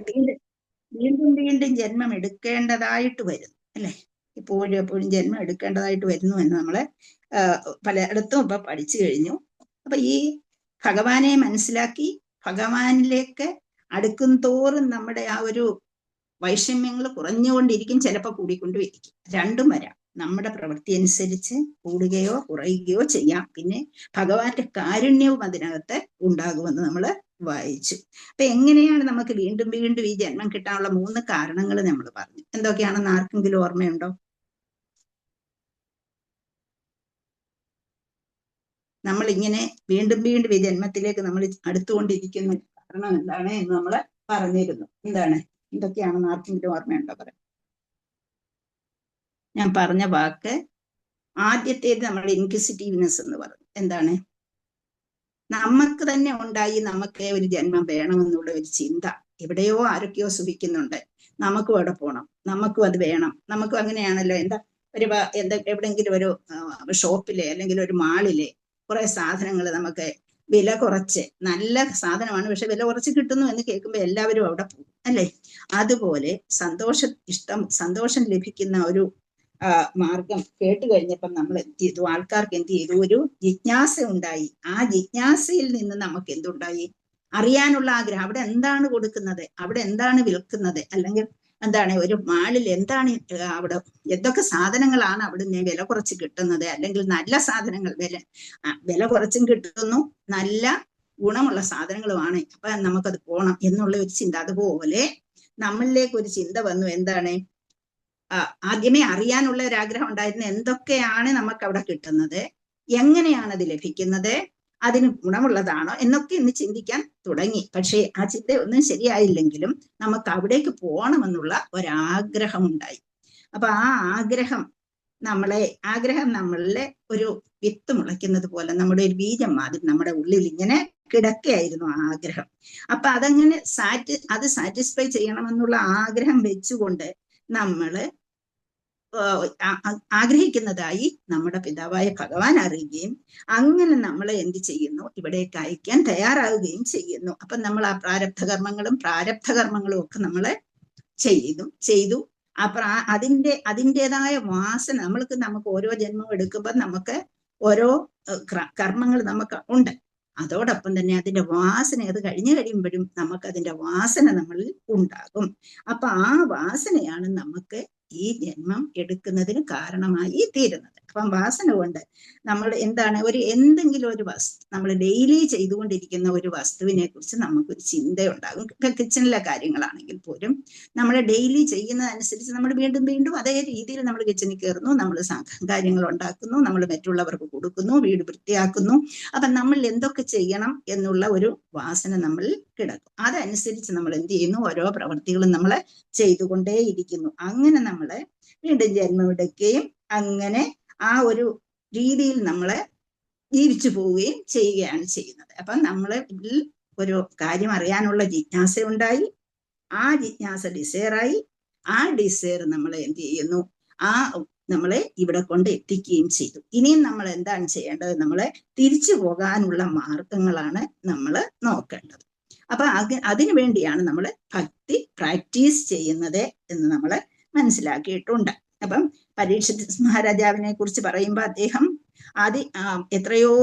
വീണ്ടും വീണ്ടും വീണ്ടും ജന്മം എടുക്കേണ്ടതായിട്ട് വരുന്നു അല്ലെ. ഇപ്പോഴും എപ്പോഴും ജന്മം എടുക്കേണ്ടതായിട്ട് വരുന്നു എന്ന് നമ്മള് പലയിടത്തും ഇപ്പൊ പഠിച്ചു കഴിഞ്ഞു. അപ്പൊ ഈ ഭഗവാനെ മനസ്സിലാക്കി ഭഗവാനിലേക്ക് അടുക്കും തോറും നമ്മുടെ ആ ഒരു വൈഷമ്യങ്ങൾ കുറഞ്ഞുകൊണ്ടിരിക്കും, ചിലപ്പോൾ കൂടിക്കൊണ്ടിരിക്കും. രണ്ടും വരാം. നമ്മുടെ പ്രവൃത്തി അനുസരിച്ച് കൂടുകയോ കുറയുകയോ ചെയ്യാം. പിന്നെ ഭഗവാന്റെ കാരുണ്യവും അതിനകത്ത് ഉണ്ടാകുമെന്ന് നമ്മൾ വായിച്ചു. അപ്പൊ എങ്ങനെയാണ് നമുക്ക് വീണ്ടും വീണ്ടും ഈ ജന്മം കിട്ടാനുള്ള 3 കാരണങ്ങൾ നമ്മൾ പറഞ്ഞു. എന്തൊക്കെയാണെന്ന് ആർക്കെങ്കിലും ഓർമ്മയുണ്ടോ? നമ്മൾ ഇങ്ങനെ വീണ്ടും വീണ്ടും ഈ ജന്മത്തിലേക്ക് നമ്മൾ അടുത്തുകൊണ്ടിരിക്കുന്ന കാരണം എന്താണ് എന്ന് നമ്മൾ പറഞ്ഞിരുന്നു. എന്താണ്, എന്തൊക്കെയാണെന്ന് ആർക്കെങ്കിലും ഓർമ്മയുണ്ടോ? പറയാം. ഞാൻ പറഞ്ഞ വാക്ക് ആദ്യത്തേത് നമ്മുടെ ഇൻക്വിസിറ്റീവ്നെസ് എന്ന് പറഞ്ഞു. എന്താണ്, നമുക്ക് തന്നെ ഉണ്ടായി നമുക്ക് ഒരു ജന്മം വേണമെന്നുള്ള ഒരു ചിന്ത. എവിടെയോ ആരൊക്കെയോ സുഖിക്കുന്നുണ്ട്, നമുക്കും അവിടെ പോകണം, നമുക്കും അത് വേണം. നമുക്കും അങ്ങനെയാണല്ലോ. എന്താ എവിടെയെങ്കിലും ഒരു ഷോപ്പിലെ അല്ലെങ്കിൽ ഒരു മാളിലെ കുറെ സാധനങ്ങൾ നമുക്ക് വില കുറച്ച്, നല്ല സാധനമാണ് പക്ഷെ വില കുറച്ച് കിട്ടുന്നു എന്ന് കേൾക്കുമ്പോൾ എല്ലാവരും അവിടെ പോകും അല്ലേ. അതുപോലെ സന്തോഷം ലഭിക്കുന്ന ഒരു മാർഗം കേട്ട് കഴിഞ്ഞപ്പം നമ്മൾ എന്ത് ചെയ്തു? ആൾക്കാർക്ക് എന്ത് ചെയ്തു? ഒരു ജിജ്ഞാസ ഉണ്ടായി. ആ ജിജ്ഞാസയിൽ നിന്ന് നമുക്ക് എന്തുണ്ടായി? അറിയാനുള്ള ആഗ്രഹം. അവിടെ എന്താണ് കൊടുക്കുന്നത്, അവിടെ എന്താണ് വിൽക്കുന്നത്, അല്ലെങ്കിൽ എന്താണ് ഒരു മാളിൽ എന്താണ് അവിടെ എന്തൊക്കെ സാധനങ്ങളാണ് അവിടുന്ന് വില കുറച്ച് കിട്ടുന്നത്, അല്ലെങ്കിൽ നല്ല സാധനങ്ങൾ വില കുറച്ചും കിട്ടുന്നു, നല്ല ഗുണമുള്ള സാധനങ്ങളുമാണ്, അപ്പൊ നമുക്കത് പോണം എന്നുള്ള ഒരു ചിന്ത. അതുപോലെ നമ്മളിലേക്ക് ഒരു ചിന്ത വന്നു. എന്താണ്, ആദ്യമേ അറിയാനുള്ള ഒരു ആഗ്രഹം ഉണ്ടായിരുന്നു. എന്തൊക്കെയാണ് നമുക്ക് അവിടെ കിട്ടുന്നത്, എങ്ങനെയാണ് അത് ലഭിക്കുന്നത്, അതിന് ഗുണമുള്ളതാണോ എന്നൊക്കെ ഇന്ന് ചിന്തിക്കാൻ തുടങ്ങി. പക്ഷേ ആ ചിന്ത ഒന്നും ശരിയായില്ലെങ്കിലും നമുക്ക് അവിടേക്ക് പോകണമെന്നുള്ള ഒരാഗ്രഹം ഉണ്ടായി. അപ്പൊ ആ ആഗ്രഹം നമ്മളിലെ ഒരു വിത്ത് മുളയ്ക്കുന്നത് പോലെ, നമ്മുടെ ഒരു ബീജം മാതിരി നമ്മുടെ ഉള്ളിൽ ഇങ്ങനെ കിടക്കുകയായിരുന്നു ആ ആഗ്രഹം. അപ്പൊ അതങ്ങനെ അത് സാറ്റിസ്ഫൈ ചെയ്യണമെന്നുള്ള ആഗ്രഹം വെച്ചുകൊണ്ട് നമ്മള് ആഗ്രഹിക്കുന്നതായി നമ്മുടെ പിതാവായ ഭഗവാൻ അറിയുകയും അങ്ങനെ നമ്മളെ എന്ത് ചെയ്യുന്നു? ഇവിടേക്ക് അയക്കാൻ തയ്യാറാവുകയും ചെയ്യുന്നു. അപ്പൊ നമ്മൾ ആ പ്രാരബ്ധകർമ്മങ്ങളും ഒക്കെ നമ്മള് ചെയ്തു. അപ്പൊ അതിൻ്റെതായ വാസന നമുക്ക് ഓരോ ജന്മം എടുക്കുമ്പോൾ നമുക്ക് ഓരോ കർമ്മങ്ങൾ നമുക്ക് ഉണ്ട്. അതോടൊപ്പം തന്നെ അതിന്റെ വാസന, അത് കഴിഞ്ഞു കഴിയുമ്പോഴും നമുക്ക് അതിന്റെ വാസന നമ്മളിൽ ഉണ്ടാകും. അപ്പൊ ആ വാസനയാണ് നമുക്ക് ഈ ജന്മം എടുക്കുന്നതിന് കാരണമായി തീരുന്നത്. അപ്പം വാസന കൊണ്ട് നമ്മൾ എന്താണ്, എന്തെങ്കിലും ഒരു വസ്തു, നമ്മൾ ഡെയിലി ചെയ്തുകൊണ്ടിരിക്കുന്ന ഒരു വസ്തുവിനെ കുറിച്ച് നമുക്കൊരു ചിന്തയുണ്ടാകും. കിച്ചണിലെ കാര്യങ്ങളാണെങ്കിൽ പോലും നമ്മൾ ഡെയിലി ചെയ്യുന്നതനുസരിച്ച് നമ്മൾ വീണ്ടും വീണ്ടും അതേ രീതിയിൽ നമ്മൾ കിച്ചണിൽ കയറുന്നു, നമ്മൾ കാര്യങ്ങൾ ഉണ്ടാക്കുന്നു, നമ്മൾ മറ്റുള്ളവർക്ക് കൊടുക്കുന്നു, വീട് വൃത്തിയാക്കുന്നു. അപ്പൊ നമ്മൾ എന്തൊക്കെ ചെയ്യണം എന്നുള്ള ഒരു വാസന നമ്മളിൽ കിടക്കും. അതനുസരിച്ച് നമ്മൾ എന്ത് ചെയ്യുന്നു? ഓരോ പ്രവൃത്തികളും നമ്മൾ ചെയ്തുകൊണ്ടേയിരിക്കുന്നു. അങ്ങനെ നമ്മള് വീണ്ടും ജന്മമെടുക്കുകയും അങ്ങനെ ആ ഒരു രീതിയിൽ നമ്മള് ജീവിച്ചു പോവുകയും ചെയ്യുകയാണ് ചെയ്യുന്നത്. അപ്പൊ നമ്മള് ഒരു കാര്യം അറിയാനുള്ള ജിജ്ഞാസ ഉണ്ടായി, ആ ജിജ്ഞാസ ഡിസയറായി, ആ ഡിസയർ നമ്മളെ എന്ത് ചെയ്യുന്നു? നമ്മളെ ഇവിടെ കൊണ്ട് എത്തിക്കുകയും ചെയ്തു. ഇനിയും നമ്മൾ എന്താണ് ചെയ്യേണ്ടത്? നമ്മളെ തിരിച്ചു പോകാനുള്ള മാർഗങ്ങളാണ് നമ്മൾ നോക്കേണ്ടത്. അപ്പൊ അതിനു വേണ്ടിയാണ് നമ്മൾ ഭക്തി പ്രാക്ടീസ് ചെയ്യുന്നത് എന്ന് നമ്മൾ മനസ്സിലാക്കിയിട്ടുണ്ട്. അപ്പം പരീക്ഷിത് മഹാരാജാവിനെ കുറിച്ച് പറയുമ്പോൾ അദ്ദേഹം എത്രയോ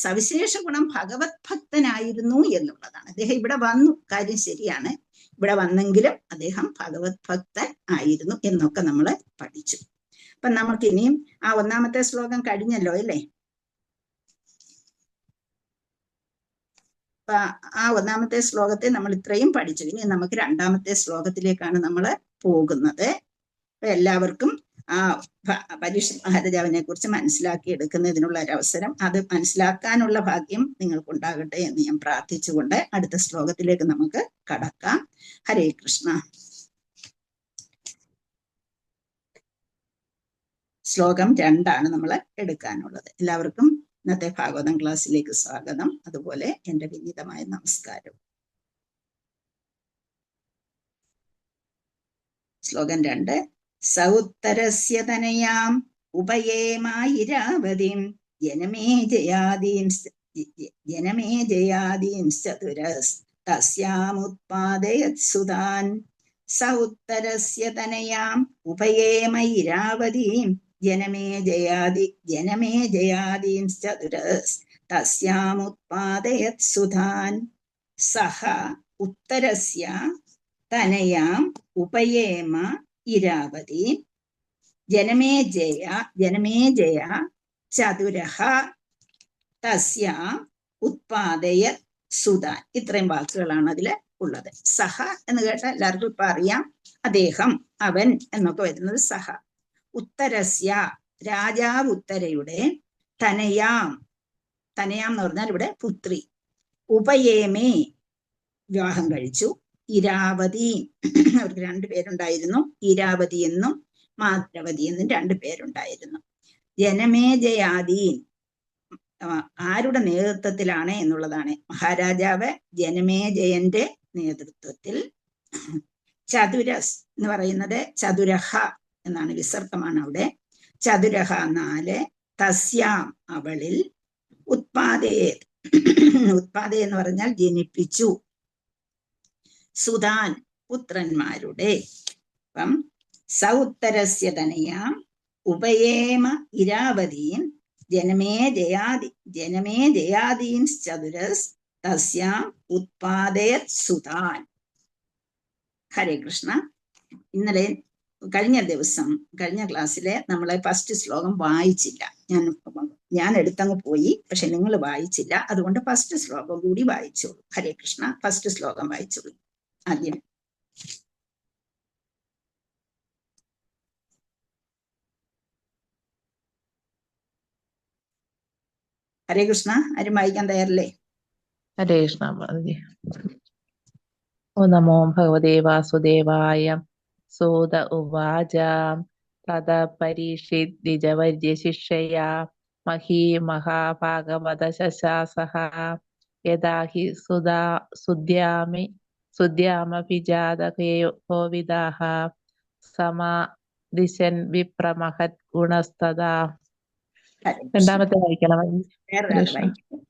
സവിശേഷ ഗുണം ഭഗവത് ഭക്തനായിരുന്നു എന്നുള്ളതാണ്. അദ്ദേഹം ഇവിടെ വന്നു, കാര്യം ശരിയാണ്, ഇവിടെ വന്നെങ്കിലും അദ്ദേഹം ഭഗവത് ഭക്തൻ ആയിരുന്നു എന്നൊക്കെ നമ്മൾ പഠിച്ചു. അപ്പൊ നമുക്കിനിയും ആ 1ാമത്തെ ശ്ലോകം കഴിഞ്ഞല്ലോ അല്ലേ. അപ്പൊ ആ 1ാമത്തെ ശ്ലോകത്തെ നമ്മൾ ഇത്രയും പഠിച്ചു. ഇനി നമുക്ക് 2ാമത്തെ ശ്ലോകത്തിലേക്കാണ് നമ്മൾ പോകുന്നത്. അപ്പൊ എല്ലാവർക്കും ആ പരീക്ഷിത് മഹാരാജാവിനെ കുറിച്ച് മനസ്സിലാക്കി എടുക്കുന്നതിനുള്ള ഒരവസരം, അത് മനസ്സിലാക്കാനുള്ള ഭാഗ്യം നിങ്ങൾക്കുണ്ടാകട്ടെ എന്ന് ഞാൻ പ്രാർത്ഥിച്ചുകൊണ്ട് അടുത്ത ശ്ലോകത്തിലേക്ക് നമുക്ക് കടക്കാം. ഹരേ കൃഷ്ണ. ശ്ലോകം 2 നമ്മൾ എടുക്കാനുള്ളത്. എല്ലാവർക്കും ഇന്നത്തെ ഭാഗവതം ക്ലാസ്സിലേക്ക് സ്വാഗതം. അതുപോലെ എൻ്റെ വിനീതമായ നമസ്കാരം. ശ്ലോകം 2. സൗത്തരസ്യ തനയാം ഉപയേമായിരാവതിം ജനമേ ജയാദീൻ ചതുരസ് തസ്യാമുത്പാദയത് സുതാൻ സ ഉത്തരസ്യ തനയാം ഉപയേമ ഇരാവതീം ജനമേ ജയാദീം ചതുരസ് തസ്യാമുത്പാദയത് സുതാൻ സഹ ഉത്തരസ്യ തനയാം ഉപയേമ ഇരാവതി ജനമേ ജയ ചതുരഃ തസ്യ ഉത്പാദയത് സുതാൻ. ഇത്രയും വാക്കുകളാണ് അതിൽ ഉള്ളത്. സഹ എന്ന് കേട്ടാൽ എല്ലാവർക്കും ഇപ്പൊ അറിയാം, അദ്ദേഹം, അവൻ എന്നൊക്കെ വരുന്നത് സഹ. ഉത്തരസ്യ രാജാവ് ഉത്തരയുടെ തനയാം എന്ന് പറഞ്ഞാൽ ഇവിടെ പുത്രി, ഉപയേമേ വിവാഹം കഴിച്ചു, ഇരാവതി അവർക്ക് 2 പേരുണ്ടായിരുന്നു, ഇരാവതി എന്നും മാദ്രവതി എന്നും 2 പേരുണ്ടായിരുന്നു. ജനമേജയാദീൻ ആരുടെ നേതൃത്വത്തിലാണ് എന്നുള്ളതാണ്. മഹാരാജാവ് ജനമേജയന്റെ നേതൃത്വത്തിൽ. ചതുരസ് എന്ന് പറയുന്നത് ചതുരഹ എന്നാണ്, വിസർഗമാണ് അവിടെ. ചതുരഹ 4, തസ്യാം അവളിൽ, ഉത്പാദേ എന്ന് പറഞ്ഞാൽ ജനിപ്പിച്ചു, സുതാൻ പുത്രന്മാരുടെ. അപ്പം സൗത്തരസ്യ തനയാം ഉപയേമ ഇരാവതീം ജനമേ ജയാദീം ചതുരസ് തസ്യാം ഉത്പാദയത് സുതാൻ. ഹരേ കൃഷ്ണ. ഇന്നലെ കഴിഞ്ഞ ക്ലാസ്സിലെ നമ്മളെ ഫസ്റ്റ് ശ്ലോകം വായിച്ചില്ല. ഞാൻ എടുത്തങ്ങ് പോയി, പക്ഷെ നിങ്ങൾ വായിച്ചില്ല. അതുകൊണ്ട് ഫസ്റ്റ് ശ്ലോകം കൂടി വായിച്ചോളൂ. ഹരേ കൃഷ്ണ. ഫസ്റ്റ് ശ്ലോകം വായിച്ചോളൂ ആദ്യം. ഹരേ കൃഷ്ണ. ആരും വായിക്കാൻ തയ്യാറല്ലേ? ഹരേ കൃഷ്ണ. ഓ നമോ ഭഗവതേ വാസുദേവായ. സൂത ഉവാച തത പരീക്ഷിത് ദ്വിജവര്യശിക്ഷയാ മഹീ മഹാഭാഗവത ശശാസഃ യദാ ഹി സുദ്യാമഭിജാതകോവിദാഃ സമാദിശൻ വിപ്രമഹത് ഗുണസ്തദാ. രണ്ടാമത്തെ വായിക്കണം.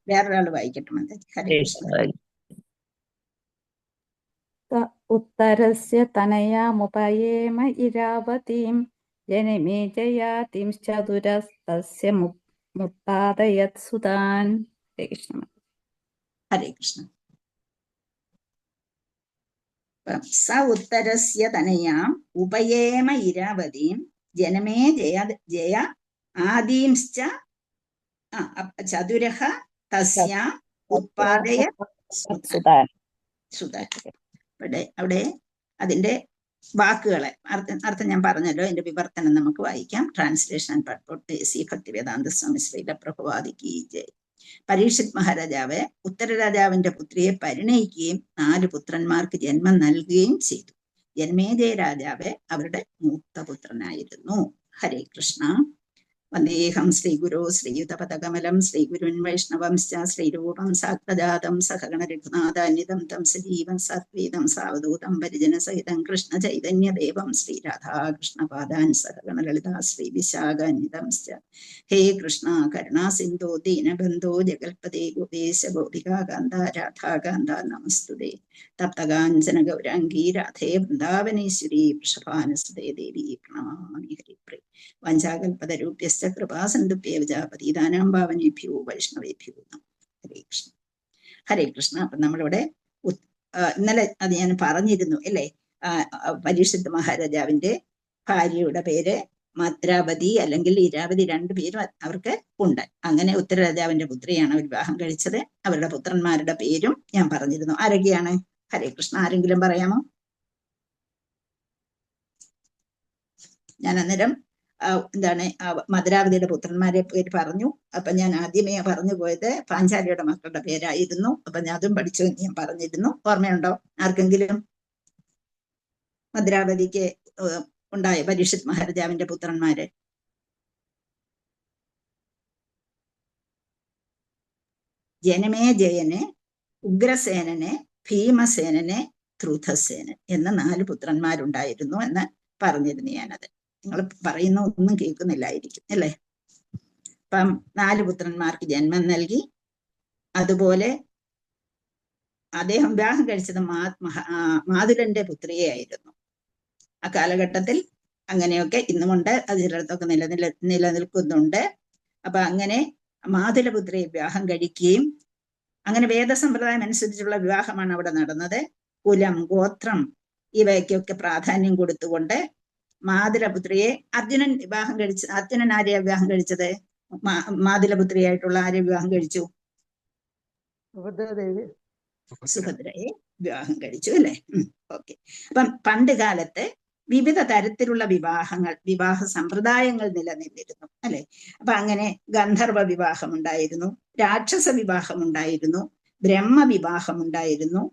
വേറൊരാൾ വായിക്കട്ടെ. ഹരേ കൃഷ്ണ. ഉത്തരസ്യ തനയാമുപയേമ ഇരാവതീം ജനമേ ജയാതിം ചതുരസ്തസ്യ മുത്പാദയത് സുതാൻ. ഹരേ കൃഷ്ണ. ഹരേ കൃഷ്ണ. സ ഉത്തരസ്യ തനയാം ഉപയേമ ഇരാവതീം ജനമേ ജയ ആദീംശ്ച ചതുരഃ തസ്യ ഉത്പാദയത് സുതാൻ. അവിടെ അതിന്റെ വാക്കുകളെ അർത്ഥം ഞാൻ പറഞ്ഞല്ലോ. അതിന്റെ വിവർത്തനം നമുക്ക് വായിക്കാം. Translation and purport Shri Bhaktivedanta Swami Srila പ്രഭുവാദി കീ ജയ്. പരീക്ഷിത് മഹാരാജാവ് ഉത്തരരാജാവിന്റെ പുത്രിയെ പരിണയിക്കുകയും 4 പുത്രന്മാർക്ക് ജന്മം നൽകുകയും ചെയ്തു. ജന്മേജയ രാജാവ് അവരുടെ മൂത്ത പുത്രനായിരുന്നു. ഹരേ കൃഷ്ണ. വന്ദേഹം ശ്രീഗുരോ ശ്രീയുതപദകമലം ശ്രീഗുരുൻ വൈഷ്ണവംശ്ച ശ്രീരൂപം സാത്വജാതം സഹഗണ രഘുനാഥാന്വിതം തം സജീവം സാത്വീതം സാവധൂതം പരിജനസഹിതം കൃഷ്ണ ചൈതന്യദേവം ശ്രീരാധാകൃഷ്ണപാദാൻ സഹഗണ ലളിതാ ശ്രീ വിശാഖാന്വിതംശ്ച. ഹേ കൃഷ്ണ കരുണാസിന്ധോ ദീനബന്ധോ ജഗൽപദേ ഗോപേശ ഗോപികാകാന്ത രാധാകാന്ത നമസ്തുതേ. തപ്തകാഞ്ചന ഗൗരാംഗീ രാധേ വൃന്ദാവനേശ്വരി വൃഷഭാനുസുതേ ദേവി പ്രണമാമി. ഹരിപ്രിയ. വഞ്ചാകൽപതരൂപ്യശ്ച കൃപാസന്തുഭ്യേവ പതിതാനാം പാവനേഭ്യോ വൈഷ്ണവേഭ്യോ നമഃ. ഹരേ കൃഷ്ണ. ഹരേ കൃഷ്ണ. അപ്പൊ നമ്മളിവിടെ ഇന്നലെ അത് ഞാൻ പറഞ്ഞിരുന്നു അല്ലേ. പരീക്ഷിത് മഹാരാജാവിന്റെ ഭാര്യയുടെ പേര് മദ്രാവതി അല്ലെങ്കിൽ ഇരാവതി, 2 പേരും അവർക്ക് ഉണ്ട്. അങ്ങനെ ഉത്തരരാജാവിന്റെ പുത്രിയാണ് അവർ വിവാഹം കഴിച്ചത്. അവരുടെ പുത്രന്മാരുടെ പേരും ഞാൻ പറഞ്ഞിരുന്നു. ആരൊക്കെയാണ്? ഹരേ കൃഷ്ണ. ആരെങ്കിലും പറയാമോ? ഞാൻ അന്നേരം മദ്രാവതിയുടെ പുത്രന്മാരെ പേര് പറഞ്ഞു. അപ്പൊ ഞാൻ ആദ്യമേ പറഞ്ഞു പോയത് പാഞ്ചാലിയുടെ മക്കളുടെ പേരായിരുന്നു. അപ്പൊ ഞാൻ അതും പഠിച്ചു എന്ന് ഞാൻ പറഞ്ഞിരുന്നു. ഓർമ്മയുണ്ടോ ആർക്കെങ്കിലും? മദ്രാവതിക്ക് ഉണ്ടായ പരീക്ഷിത് മഹാരാജാവിന്റെ പുത്രന്മാര് ജനമേജയന്, ഉഗ്രസേനന്, ഭീമസേനന്, ധ്രുതസേനൻ എന്ന 4 പുത്രന്മാരുണ്ടായിരുന്നു എന്ന് പറഞ്ഞിരുന്നു ഞാനത്. നിങ്ങൾ പറയുന്ന ഒന്നും കേൾക്കുന്നില്ലായിരിക്കും അല്ലേ. അപ്പം 4 പുത്രന്മാർക്ക് ജന്മം നൽകി. അതുപോലെ അദ്ദേഹം വിവാഹം കഴിച്ചത് മാതുലന്റെ പുത്രിയെ ആയിരുന്നു. ആ കാലഘട്ടത്തിൽ അങ്ങനെയൊക്കെ ഇന്നുമുണ്ട്, അത് ചിലയിടത്തൊക്കെ നിലനിൽക്കുന്നുണ്ട്. അപ്പൊ അങ്ങനെ മാതുലപുത്രിയെ വിവാഹം കഴിക്കുകയും അങ്ങനെ വേദസമ്പ്രദായം അനുസരിച്ചുള്ള വിവാഹമാണ് അവിടെ നടന്നത്. കുലം, ഗോത്രം ഇവയ്ക്കൊക്കെ പ്രാധാന്യം കൊടുത്തുകൊണ്ട് മാതുലപുത്രിയെ അർജുനൻ ആരെയാ വിവാഹം കഴിച്ചത്? മാതുലപുത്രിയായിട്ടുള്ള ആരെ വിവാഹം കഴിച്ചു? സുഭദ്രയെ വിവാഹം കഴിച്ചു അല്ലെ? ഓക്കെ. അപ്പം പണ്ട് കാലത്ത് വിവിധ തരത്തിലുള്ള വിവാഹ സമ്പ്രദായങ്ങൾ നിലനിന്നിരുന്നു അല്ലെ? അപ്പൊ അങ്ങനെ ഗന്ധർവ വിവാഹം ഉണ്ടായിരുന്നു, രാക്ഷസ വിവാഹം ഉണ്ടായിരുന്നു, ബ്രഹ്മവിവാഹം ഉണ്ടായിരുന്നു,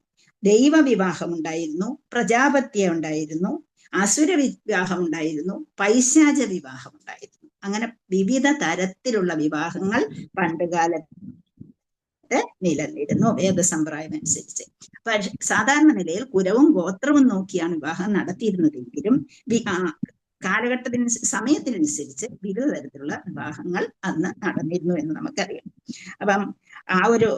ദൈവവിവാഹം ഉണ്ടായിരുന്നു, പ്രജാപത്യ ഉണ്ടായിരുന്നു, അസുര വിവാഹം ഉണ്ടായിരുന്നു, പൈശാച വിവാഹം ഉണ്ടായിരുന്നു. അങ്ങനെ വിവിധ തരത്തിലുള്ള വിവാഹങ്ങൾ പണ്ടുകാലത്ത് നിലനിന്നിരുന്നു വേദസമ്പ്രദായം അനുസരിച്ച്. പക്ഷെ സാധാരണ നിലയിൽ കുലവും ഗോത്രവും നോക്കിയാണ് വിവാഹം നടത്തിയിരുന്നതെങ്കിലും സമയത്തിനനുസരിച്ച് വിവിധ തരത്തിലുള്ള വിവാഹങ്ങൾ അന്ന് നടന്നിരുന്നു എന്ന് നമുക്കറിയാം. അപ്പം ആ ഒരു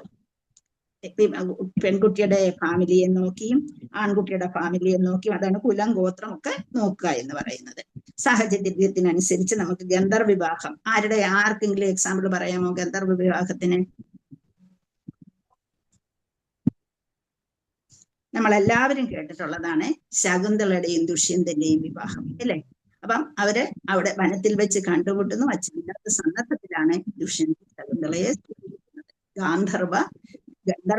പെൺകുട്ടിയുടെ ഫാമിലിയെ നോക്കിയും ആൺകുട്ടിയുടെ ഫാമിലിയെ നോക്കിയും, അതാണ് കുലം ഗോത്രം ഒക്കെ നോക്കുക എന്ന് പറയുന്നത്. സാഹചര്യത്തിനനുസരിച്ച് നമുക്ക് ഗന്ധർവ വിവാഹം, ആർക്കെങ്കിലും എക്സാമ്പിൾ പറയാമോ ഗന്ധർവ വിവാഹത്തിന്? നമ്മളെല്ലാവരും കേട്ടിട്ടുള്ളതാണ് ശകുന്തളയുടെയും ദുഷ്യന്തന്റെയും വിവാഹം അല്ലെ? അപ്പം അവര് അവിടെ വനത്തിൽ വെച്ച് കണ്ടുമുട്ടുന്നു. അച്ഛനില്ലാത്ത സന്ദർഭത്തിലാണ് ദുഷ്യന്തൻ ശകുന്തളയെ ഗന്ധർവ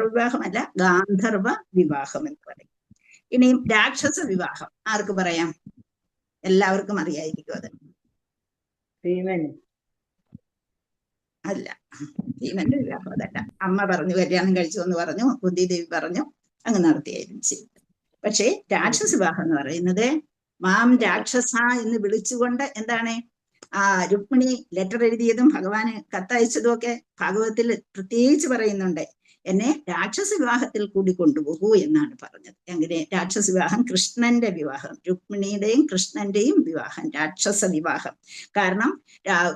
വിവാഹമല്ല, ഗാന്ധർവ വിവാഹം എന്ന് പറയും. ഇനിയും രാക്ഷസ വിവാഹം ആർക്ക് പറയാം? എല്ലാവർക്കും അറിയായിരിക്കും അത്. അല്ല, ഭീമന്റെ വിവാഹം അതല്ല. അമ്മ പറഞ്ഞു കല്യാണം കഴിച്ചു എന്ന് പറഞ്ഞു, കുന്തിദേവി പറഞ്ഞു, അങ്ങ് നടത്തിയായിരുന്നു ചെയ്തത്. പക്ഷേ രാക്ഷസ വിവാഹം എന്ന് പറയുന്നത് മാം രാക്ഷസ എന്ന് വിളിച്ചുകൊണ്ട്, എന്താണ് രുക്മിണി ലെറ്റർ എഴുതിയതും ഭഗവാന് കത്തയച്ചതും ഒക്കെ ഭാഗവതത്തിൽ പ്രത്യേകിച്ച് പറയുന്നുണ്ട്. എന്നെ രാക്ഷസ വിവാഹത്തിൽ കൂടി കൊണ്ടുപോകൂ എന്നാണ് പറഞ്ഞത്. അങ്ങനെ രാക്ഷസ വിവാഹം, കൃഷ്ണന്റെ വിവാഹം, രുക്മിണിയുടെയും കൃഷ്ണന്റെയും വിവാഹം രാക്ഷസ വിവാഹം. കാരണം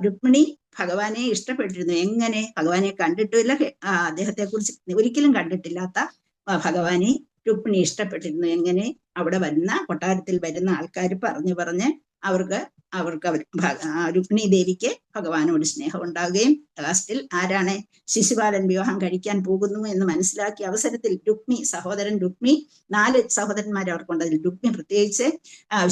രുക്മിണി ഭഗവാനെ ഇഷ്ടപ്പെട്ടിരുന്നു. എങ്ങനെ? ഭഗവാനെ കണ്ടിട്ടില്ല, അദ്ദേഹത്തെ കുറിച്ച് ഒരിക്കലും കണ്ടിട്ടില്ലാത്ത ഭഗവാനെ രുക്മിണി ഇഷ്ടപ്പെട്ടിരുന്നു. എങ്ങനെ? അവിടെ കൊട്ടാരത്തിൽ വരുന്ന ആൾക്കാർ പറഞ്ഞ് അവർക്ക് രുക്മിണി ദേവിക്ക് ഭഗവാനോട് സ്നേഹം ഉണ്ടാവുകയും ലാസ്റ്റിൽ ആരാണ് ശിശുപാലൻ വിവാഹം കഴിക്കാൻ പോകുന്നു എന്ന് മനസ്സിലാക്കിയ അവസരത്തിൽ സഹോദരൻ രുക്മി, 4 സഹോദരന്മാർ അവർക്കുണ്ട്. അതിൽ രുക്മി പ്രത്യേകിച്ച്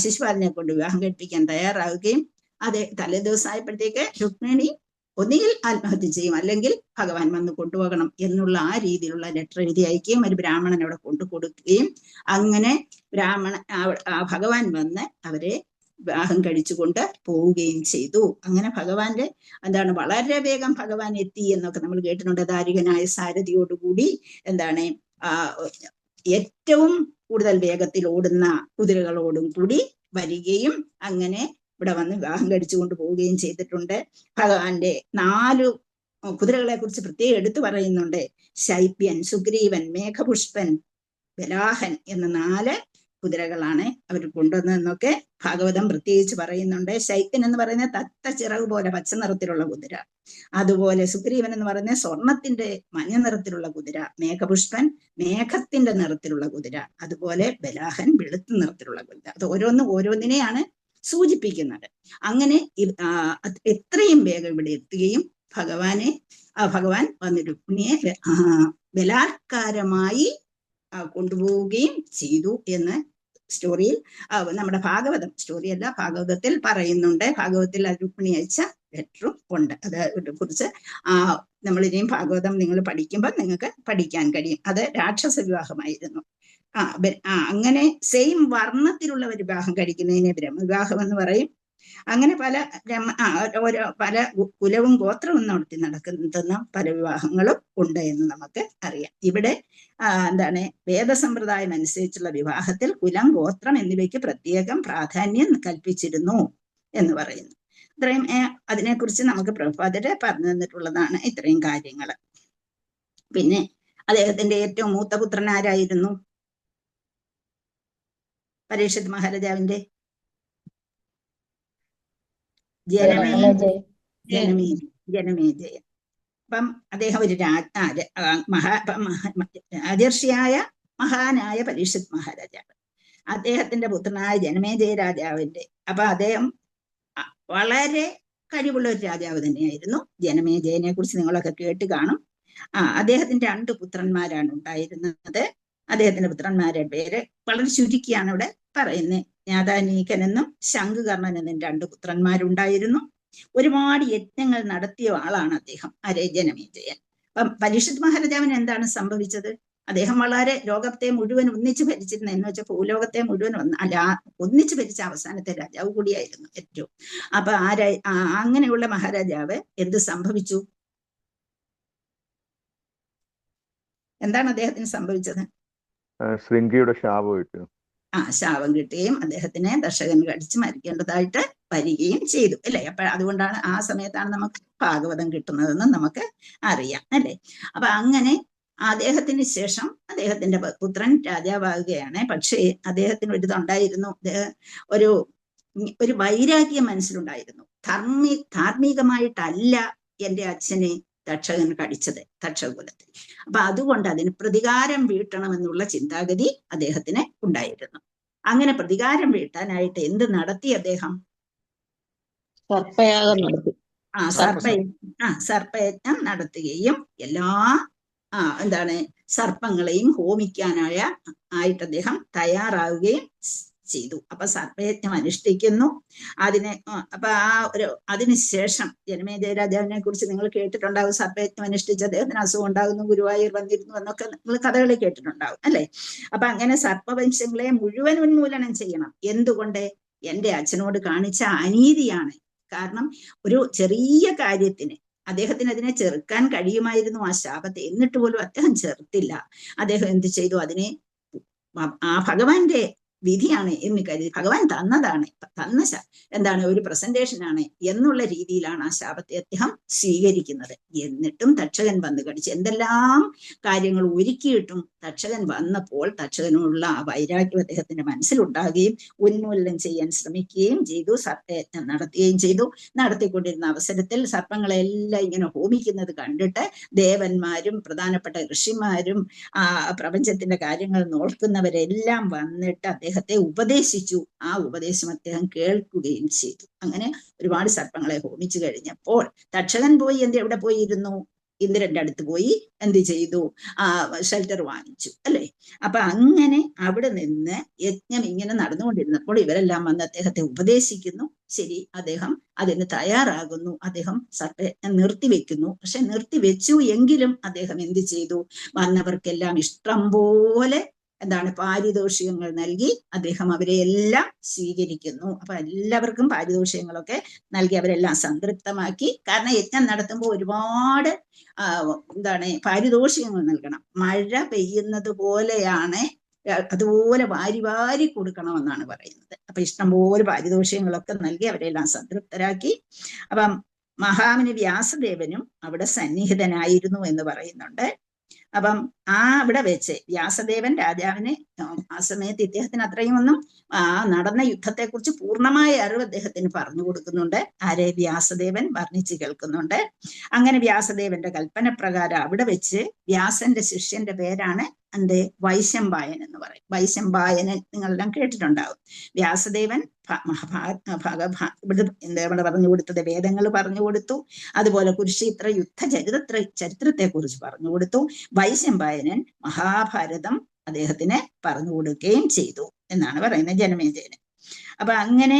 ശിശുപാലനെ കൊണ്ട് വിവാഹം കഴിപ്പിക്കാൻ തയ്യാറാവുകയും അതേ തലേ ദിവസമായപ്പോഴത്തേക്ക് രുക്മിണി ഒന്നുകിൽ ആത്മഹത്യ ചെയ്യും, അല്ലെങ്കിൽ ഭഗവാൻ വന്ന് കൊണ്ടുപോകണം എന്നുള്ള ആ രീതിയിലുള്ള ലെറ്റർ എഴുതി അയക്കുകയും ഒരു ബ്രാഹ്മണൻ അവിടെ കൊണ്ടു കൊടുക്കുകയും അങ്ങനെ ഭഗവാൻ വന്ന് അവരെ വിവാഹം കഴിച്ചുകൊണ്ട് പോവുകയും ചെയ്തു. അങ്ങനെ ഭഗവാന്റെ വളരെ വേഗം ഭഗവാൻ എത്തി എന്നൊക്കെ നമ്മൾ കേട്ടിട്ടുണ്ട്. ദാരികനായ സാരഥിയോടുകൂടി ഏറ്റവും കൂടുതൽ വേഗത്തിൽ ഓടുന്ന കുതിരകളോടും കൂടി വരികയും അങ്ങനെ ഇവിടെ വന്ന് വിവാഹം കഴിച്ചുകൊണ്ട് പോവുകയും ചെയ്തിട്ടുണ്ട്. ഭഗവാന്റെ 4 കുതിരകളെ കുറിച്ച് പ്രത്യേകം എടുത്തു പറയുന്നുണ്ട്. ശൈബ്യൻ, സുഗ്രീവൻ, മേഘപുഷ്പൻ, ബലാഹൻ എന്ന 4 കുതിരകളാണ് അവർ കൊണ്ടുവന്നതെന്നൊക്കെ ഭാഗവതം പ്രത്യേകിച്ച് പറയുന്നുണ്ട്. ശൈത്യൻ എന്ന് പറയുന്ന തത്ത ചിറക് പോലെ പച്ച നിറത്തിലുള്ള കുതിര, അതുപോലെ സുഗ്രീവൻ എന്ന് പറയുന്ന സ്വർണത്തിന്റെ മഞ്ഞ നിറത്തിലുള്ള കുതിര, മേഘപുഷ്പൻ മേഘത്തിന്റെ നിറത്തിലുള്ള കുതിര, അതുപോലെ ബലാഹൻ വെളുത്ത നിറത്തിലുള്ള കുതിര. അത് ഓരോന്നിനെയാണ് സൂചിപ്പിക്കുന്നത്. അങ്ങനെ എത്രയും വേഗം ഇവിടെ എത്തുകയും ഭഗവാൻ വന്ന് രുക്മിണിയെ ബലാത്കാരമായി കൊണ്ടുപോവുകയും ചെയ്തു എന്ന് സ്റ്റോറിയിൽ, നമ്മുടെ സ്റ്റോറിയല്ല, ഭാഗവതത്തിൽ പറയുന്നുണ്ട്. ഭാഗവതത്തിൽ രുക്മിണി അയച്ച ലെറ്ററും ഉണ്ട്. അതിനെ കുറിച്ച് നമ്മളിനിയും ഭാഗവതം നിങ്ങൾ പഠിക്കുമ്പോൾ നിങ്ങൾക്ക് പഠിക്കാൻ കഴിയും. അത് രാക്ഷസ വിവാഹമായിരുന്നു. അങ്ങനെ സെയിം വർണ്ണത്തിലുള്ള ഒരു വിവാഹം കഴിക്കുന്നതിനെ ബ്രഹ്മവിവാഹം എന്ന് പറയും. അങ്ങനെ പല കുലവും ഗോത്രവും നടക്കുന്ന പല വിവാഹങ്ങളും ഉണ്ട് എന്ന് നമുക്ക് അറിയാം. ഇവിടെ വേദസമ്പ്രദായം അനുസരിച്ചുള്ള വിവാഹത്തിൽ കുലം, ഗോത്രം എന്നിവയ്ക്ക് പ്രത്യേകം പ്രാധാന്യം കൽപ്പിച്ചിരുന്നു എന്ന് പറയുന്നു. ഇത്രയും അതിനെക്കുറിച്ച് നമുക്ക് പ്രഭുപാദര് പറഞ്ഞു തന്നിട്ടുള്ളതാണ് ഇത്രയും കാര്യങ്ങൾ. പിന്നെ അദ്ദേഹത്തിന്റെ ഏറ്റവും മൂത്ത പുത്രൻ ആരായിരുന്നു? പരീക്ഷിത് മഹാരാജാവിന്റെ ജനമേജയൻ. അപ്പം അദ്ദേഹം ഒരു രാജർഷിയായ മഹാനായ പരീക്ഷിത് മഹാരാജാവ്, അദ്ദേഹത്തിന്റെ പുത്രനായ ജനമേജയ രാജാവിന്റെ, അപ്പൊ അദ്ദേഹം വളരെ കഴിവുള്ള ഒരു രാജാവ് തന്നെയായിരുന്നു. ജനമേജയനെ കുറിച്ച് നിങ്ങളൊക്കെ കേട്ട് കാണും. അദ്ദേഹത്തിന്റെ 2 പുത്രന്മാരാണ് ഉണ്ടായിരുന്നത്. അദ്ദേഹത്തിന്റെ പുത്രന്മാരുടെ പേര് വളരെ ചുരുക്കിയാണ് ഇവിടെ പറയുന്നത്. ജ്ഞാതാനീകൻ എന്നും ശംഖുകർണൻ എന്നും 2 പുത്രന്മാരുണ്ടായിരുന്നു. ഒരുപാട് യജ്ഞങ്ങൾ നടത്തിയ ആളാണ് അദ്ദേഹം, ജനമേജയൻ. അപ്പം പരീക്ഷിത് മഹാരാജാവിന് എന്താണ് സംഭവിച്ചത്? അദ്ദേഹം വളരെ ലോകത്തെ മുഴുവൻ ഒന്നിച്ചു ഭരിച്ചിരുന്ന, എന്ന് വെച്ചാൽ ഭൂലോകത്തെ മുഴുവൻ ഒന്നിച്ചു ഭരിച്ച അവസാനത്തെ രാജാവ് കൂടിയായിരുന്നു ഏറ്റവും. അപ്പൊ അങ്ങനെയുള്ള മഹാരാജാവ് എന്ത് സംഭവിച്ചു? എന്താണ് അദ്ദേഹത്തിന് സംഭവിച്ചത്? ശൃംഗിയുടെ ശാപം കിട്ടും. ശാപം കിട്ടുകയും അദ്ദേഹത്തിനെ ദർശകൻ കടിച്ച് മരിക്കേണ്ടതായിട്ട് വരികയും ചെയ്തു അല്ലെ. അപ്പൊ അതുകൊണ്ടാണ് ആ സമയത്താണ് നമുക്ക് ഭാഗവതം കിട്ടുന്നതെന്ന് നമുക്ക് അറിയാം അല്ലെ. അപ്പൊ അങ്ങനെ അദ്ദേഹത്തിന് ശേഷം അദ്ദേഹത്തിന്റെ പുത്രൻ രാജാവാകുകയാണ്. പക്ഷേ അദ്ദേഹത്തിന് ഒരു ഇതുണ്ടായിരുന്നു, ഒരു വൈരാഗ്യം മനസ്സിലുണ്ടായിരുന്നു. ധാർമ്മികമായിട്ടല്ല എന്റെ അച്ഛനെ തക്ഷകൻ കടിച്ചത്, തക്ഷകുലത്തിൽ. അപ്പൊ അതുകൊണ്ട് അതിന് പ്രതികാരം വീട്ടണമെന്നുള്ള ചിന്താഗതി അദ്ദേഹത്തിന് ഉണ്ടായിരുന്നു. അങ്ങനെ പ്രതികാരം വീട്ടാനായിട്ട് എന്ത് നടത്തി അദ്ദേഹം? സർപ്പയാഗം നടത്തി. സർപ്പയജ്ഞം നടത്തുകയും എല്ലാ സർപ്പങ്ങളെയും ഹോമിക്കാനായിട്ട് അദ്ദേഹം തയ്യാറാവുകയും ചെയ്തു. അപ്പൊ സർപ്പയജ്ഞം അനുഷ്ഠിക്കുന്നു. അപ്പൊ അതിനുശേഷം ജനമേജയ രാജാവിനെ കുറിച്ച് നിങ്ങൾ കേട്ടിട്ടുണ്ടാവും. സർപ്പയജ്ഞം അനുഷ്ഠിച്ച് അദ്ദേഹത്തിന് അസുഖം ഉണ്ടാകുന്നു, ഗുരുവായൂർ വന്നിരുന്നു എന്നൊക്കെ നിങ്ങൾ കഥകളിൽ കേട്ടിട്ടുണ്ടാവും അല്ലെ. അപ്പൊ അങ്ങനെ സർപ്പവംശങ്ങളെ മുഴുവൻ ഉന്മൂലനം ചെയ്യണം. എന്തുകൊണ്ട്? എന്റെ അച്ഛനോട് കാണിച്ച അനീതിയാണ്. കാരണം ഒരു ചെറിയ കാര്യത്തിന് അദ്ദേഹത്തിന് അതിനെ ചെറുക്കാൻ കഴിയുമായിരുന്നു, ആ ശാപത്തെ. എന്നിട്ട് പോലും അദ്ദേഹം ചെറുത്തില്ല. അദ്ദേഹം എന്ത് ചെയ്തു? അതിനെ ഭഗവാന്റെ വിധിയാണ് എന്ന് കരുതി, ഭഗവാൻ തന്നതാണ്, ഒരു പ്രസന്റേഷനാണ് എന്നുള്ള രീതിയിലാണ് ആ ശാപത്തെ അദ്ദേഹം സ്വീകരിക്കുന്നത്. എന്നിട്ടും തക്ഷകൻ വന്ന് കടിച്ച് എന്തെല്ലാം കാര്യങ്ങൾ ഒരുക്കിയിട്ടും തക്ഷകൻ വന്നപ്പോൾ തക്ഷകനുള്ള ആ വൈരാഗ്യം അദ്ദേഹത്തിന്റെ മനസ്സിലുണ്ടാകുകയും ഉന്മൂലനം ചെയ്യാൻ ശ്രമിക്കുകയും ചെയ്തു. സർപ്പയജ്ഞം നടത്തുകയും ചെയ്തു. നടത്തിക്കൊണ്ടിരുന്ന അവസരത്തിൽ സർപ്പങ്ങളെല്ലാം ഇങ്ങനെ ഹോമിക്കുന്നത് കണ്ടിട്ട് ദേവന്മാരും പ്രധാനപ്പെട്ട ഋഷിമാരും പ്രപഞ്ചത്തിന്റെ കാര്യങ്ങൾ നോക്കുന്നവരെല്ലാം വന്നിട്ട് അദ്ദേഹത്തെ ഉപദേശിച്ചു. ആ ഉപദേശം അദ്ദേഹം കേൾക്കുകയും ചെയ്തു. അങ്ങനെ ഒരുപാട് സർപ്പങ്ങളെ ഹോമിച്ചു കഴിഞ്ഞപ്പോൾ തക്ഷകൻ പോയി എവിടെ പോയിരുന്നു? ഇന്ദ്രന്റെ അടുത്ത് പോയി എന്ത് ചെയ്തു? ഷെൽട്ടർ വാങ്ങിച്ചു അല്ലെ. അപ്പൊ അങ്ങനെ അവിടെ നിന്ന് യജ്ഞം ഇങ്ങനെ നടന്നുകൊണ്ടിരുന്നപ്പോൾ ഇവരെല്ലാം വന്ന് അദ്ദേഹത്തെ ഉപദേശിക്കുന്നു. ശരി, അദ്ദേഹം അതിന് തയ്യാറാകുന്നു. അദ്ദേഹം സർപ്പയജ്ഞം നിർത്തിവെക്കുന്നു. പക്ഷെ നിർത്തിവെച്ചു എങ്കിലും അദ്ദേഹം എന്ത് ചെയ്തു? വന്നവർക്കെല്ലാം ഇഷ്ടം പോലെ പാരിതോഷികങ്ങൾ നൽകി അദ്ദേഹം അവരെ എല്ലാം സ്വീകരിക്കുന്നു. അപ്പൊ എല്ലാവർക്കും പാരിതോഷികങ്ങളൊക്കെ നൽകി അവരെല്ലാം സംതൃപ്തമാക്കി. കാരണം യജ്ഞം നടത്തുമ്പോൾ ഒരുപാട് പാരിതോഷികങ്ങൾ നൽകണം. മഴ പെയ്യുന്നത് പോലെയാണ്, അതുപോലെ വാരി വാരി കൊടുക്കണമെന്നാണ് പറയുന്നത്. അപ്പൊ ഇഷ്ടംപോലെ പാരിതോഷികങ്ങളൊക്കെ നൽകി അവരെല്ലാം സംതൃപ്തരാക്കി. അപ്പം മഹാമുനി വ്യാസദേവനും അവിടെ സന്നിഹിതനായിരുന്നു എന്ന് പറയുന്നുണ്ട്. അപ്പം അവിടെ വെച്ച് വ്യാസദേവൻ രാജാവിന് ആ സമയത്ത് ഇദ്ദേഹത്തിന് അത്രയും ഒന്നും നടന്ന യുദ്ധത്തെക്കുറിച്ച് പൂർണ്ണമായ അറിവ് അദ്ദേഹത്തിന് പറഞ്ഞു കൊടുക്കുന്നുണ്ട്. വ്യാസദേവൻ വർണ്ണിച്ച് കേൾക്കുന്നുണ്ട്. അങ്ങനെ വ്യാസദേവന്റെ കൽപ്പന പ്രകാരം അവിടെ വെച്ച് വ്യാസന്റെ ശിഷ്യന്റെ പേരാണ് വൈശമ്പായൻ എന്ന് പറയും. വൈശമ്പായനൻ നിങ്ങളെല്ലാം കേട്ടിട്ടുണ്ടാവും. വ്യാസദേവൻ ഇവിടെ പറഞ്ഞു കൊടുത്തത് വേദങ്ങൾ പറഞ്ഞു കൊടുത്തു. അതുപോലെ കുരുക്ഷേത്ര യുദ്ധ ചരിത്രത്തെ കുറിച്ച് പറഞ്ഞു കൊടുത്തു. വൈശമ്പായനൻ മഹാഭാരതം അദ്ദേഹത്തിന് പറഞ്ഞു കൊടുക്കുകയും ചെയ്തു എന്നാണ് പറയുന്നത് ജനമേജയന്. അപ്പൊ അങ്ങനെ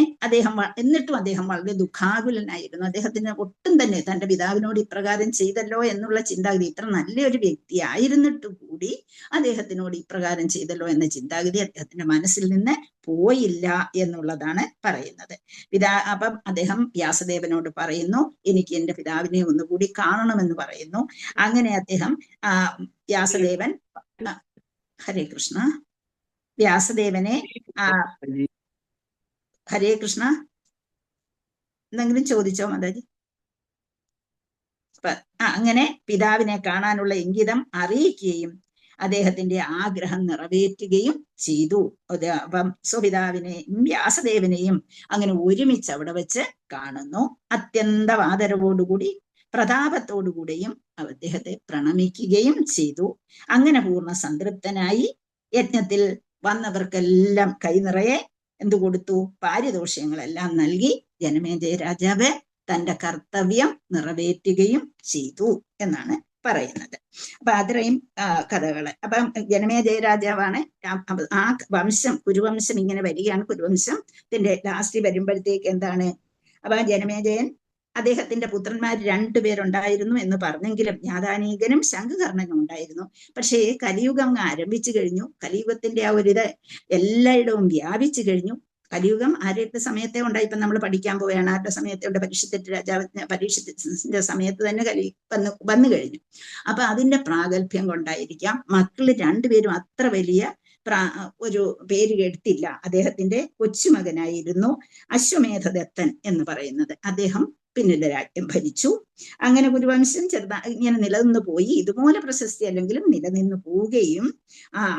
എന്നിട്ടും അദ്ദേഹം വളരെ ദുഃഖാകുലനായിരുന്നു. അദ്ദേഹത്തിന് ഒട്ടും തന്നെ തന്റെ പിതാവിനോട് ഇപ്രകാരം ചെയ്തല്ലോ എന്നുള്ള ചിന്താഗതി, ഇത്ര നല്ലൊരു വ്യക്തി ആയിരുന്നിട്ട് കൂടി അദ്ദേഹത്തിനോട് ഇപ്രകാരം ചെയ്തല്ലോ എന്ന ചിന്താഗതി അദ്ദേഹത്തിന്റെ മനസ്സിൽ നിന്ന് പോയില്ല എന്നുള്ളതാണ് പറയുന്നത്. അപ്പം അദ്ദേഹം വ്യാസദേവനോട് പറയുന്നു, എനിക്ക് എന്റെ പിതാവിനെ ഒന്നുകൂടി കാണണമെന്ന് പറയുന്നു. അങ്ങനെ അദ്ദേഹം വ്യാസദേവൻ ഹരേ കൃഷ്ണ വ്യാസദേവനെ ഹരേ കൃഷ്ണ എന്തെങ്കിലും ചോദിച്ചോ മാതാജി? അങ്ങനെ പിതാവിനെ കാണാനുള്ള ഇംഗിതം അറിയിക്കുകയും അദ്ദേഹത്തിന്റെ ആഗ്രഹം നിറവേറ്റുകയും ചെയ്തു. അപ്പം സ്വപിതാവിനെയും വ്യാസദേവനെയും അങ്ങനെ ഒരുമിച്ച് അവിടെ വെച്ച് കാണുന്നു. അത്യന്തം ആദരവോടുകൂടി പ്രതാപത്തോടുകൂടെയും അദ്ദേഹത്തെ പ്രണമിക്കുകയും ചെയ്തു. അങ്ങനെ പൂർണ്ണ സംതൃപ്തനായി യജ്ഞത്തിൽ വന്നവർക്കെല്ലാം കൈനിറയെ എന്തു കൊടുത്തു? പാരിതോഷ്യങ്ങളെല്ലാം നൽകി ജനമേജയ രാജാവ് തന്റെ കർത്തവ്യം നിറവേറ്റുകയും ചെയ്തു എന്നാണ് പറയുന്നത്. അപ്പൊ അത്രയും കഥകള്. അപ്പം ജനമേജയ രാജാവാണ് ആ വംശം, കുരുവംശം ഇങ്ങനെ വരികയാണ്. കുരുവംശത്തിന്റെ ലാസ്റ്റ് വരുമ്പോഴത്തേക്ക് എന്താണ്? അപ്പൊ ജനമേജയൻ അദ്ദേഹത്തിന്റെ പുത്രന്മാർ 2 പേരുണ്ടായിരുന്നു എന്ന് പറഞ്ഞെങ്കിലും ജ്ഞാതാനീകനും ശംഖുകർണനും ഉണ്ടായിരുന്നു. പക്ഷേ കലിയുഗം ആരംഭിച്ചു കഴിഞ്ഞു. കലിയുഗത്തിന്റെ ആ ഒരിത് എല്ലായിടവും വ്യാപിച്ചു കഴിഞ്ഞു. കലിയുഗം ആരുടെ സമയത്തെ ഉണ്ടായി? ഇപ്പൊ നമ്മൾ പഠിക്കാൻ പോവുകയാണ്. ആരുടെ സമയത്തെ ഉണ്ട്? പരീക്ഷത്തിന്റെ സമയത്ത് തന്നെ വന്നു കഴിഞ്ഞു. അപ്പൊ അതിന്റെ പ്രാഗൽഭ്യം കൊണ്ടായിരിക്കാം മക്കള് 2 പേരും അത്ര വലിയ ഒരു പേര് എടുത്തില്ല. അദ്ദേഹത്തിന്റെ കൊച്ചുമകനായിരുന്നു അശ്വമേധദത്തൻ എന്ന് പറയുന്നത്. അദ്ദേഹം പിന്നീട് രാജ്യം ഭരിച്ചു. അങ്ങനെ കുരുവംശം ഇങ്ങനെ നിലനിന്നു പോയി. ഇതുപോലെ പ്രശസ്തി അല്ലെങ്കിലും നിലനിന്നു പോവുകയും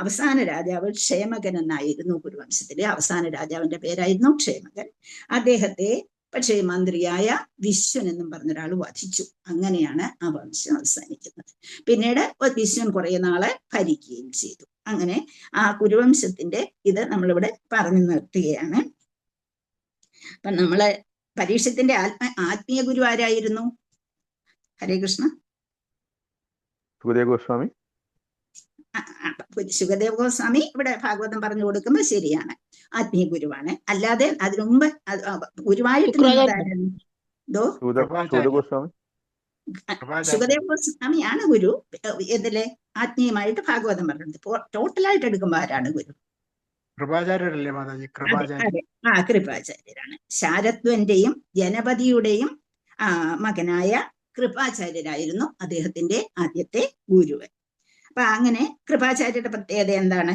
അവസാന രാജാവ് ക്ഷേമകൻ എന്നായിരുന്നു. കുരുവംശത്തിലെ അവസാന രാജാവിന്റെ പേരായിരുന്നു ക്ഷേമകൻ. അദ്ദേഹത്തെ പക്ഷേ മന്ത്രിയായ വിശ്വൻ എന്നും പറഞ്ഞൊരാൾ വധിച്ചു. അങ്ങനെയാണ് ആ വംശം അവസാനിക്കുന്നത്. പിന്നീട് വിശ്വൻ കുറെ നാളെ ഭരിക്കുകയും ചെയ്തു. അങ്ങനെ ആ കുരുവംശത്തിന്റെ ഇത് നമ്മളിവിടെ പറഞ്ഞു നിർത്തുകയാണ്. അപ്പൊ നമ്മള് പരീക്ഷത്തിന്റെ ആത്മീയ ഗുരു ആരായിരുന്നു? ഹരേ കൃഷ്ണ. സുഖദേവ് ഗോസ്വാമി. സുഖദേവ് ഗോസ്വാമി ഇവിടെ ഭാഗവതം പറഞ്ഞു കൊടുക്കുമ്പോൾ ശരിയാണ്, ആത്മീയ ഗുരുവാണ്. അല്ലാതെ അതിനു മുമ്പ് ഗുരുവായിട്ട് സുഖദേവ് ഗോസ്വാമിയാണ് ഗുരു. ഇതിലെ ആത്മീയമായിട്ട് ഭാഗവതം പറഞ്ഞത്. ടോട്ടലായിട്ട് എടുക്കുമ്പോൾ ആരാണ് ഗുരു? കൃപാചാര്യരല്ലേ മാതാജി? കൃപാചാര്യരാണ്. ശാരദ്വന്റെയും ജനപതിയുടെയും മകനായ കൃപാചാര്യരായിരുന്നു അദ്ദേഹത്തിന്റെ ആദ്യത്തെ ഗുരുവ്. അപ്പൊ അങ്ങനെ കൃപാചാര്യരുടെ പ്രത്യേകത എന്താണ്?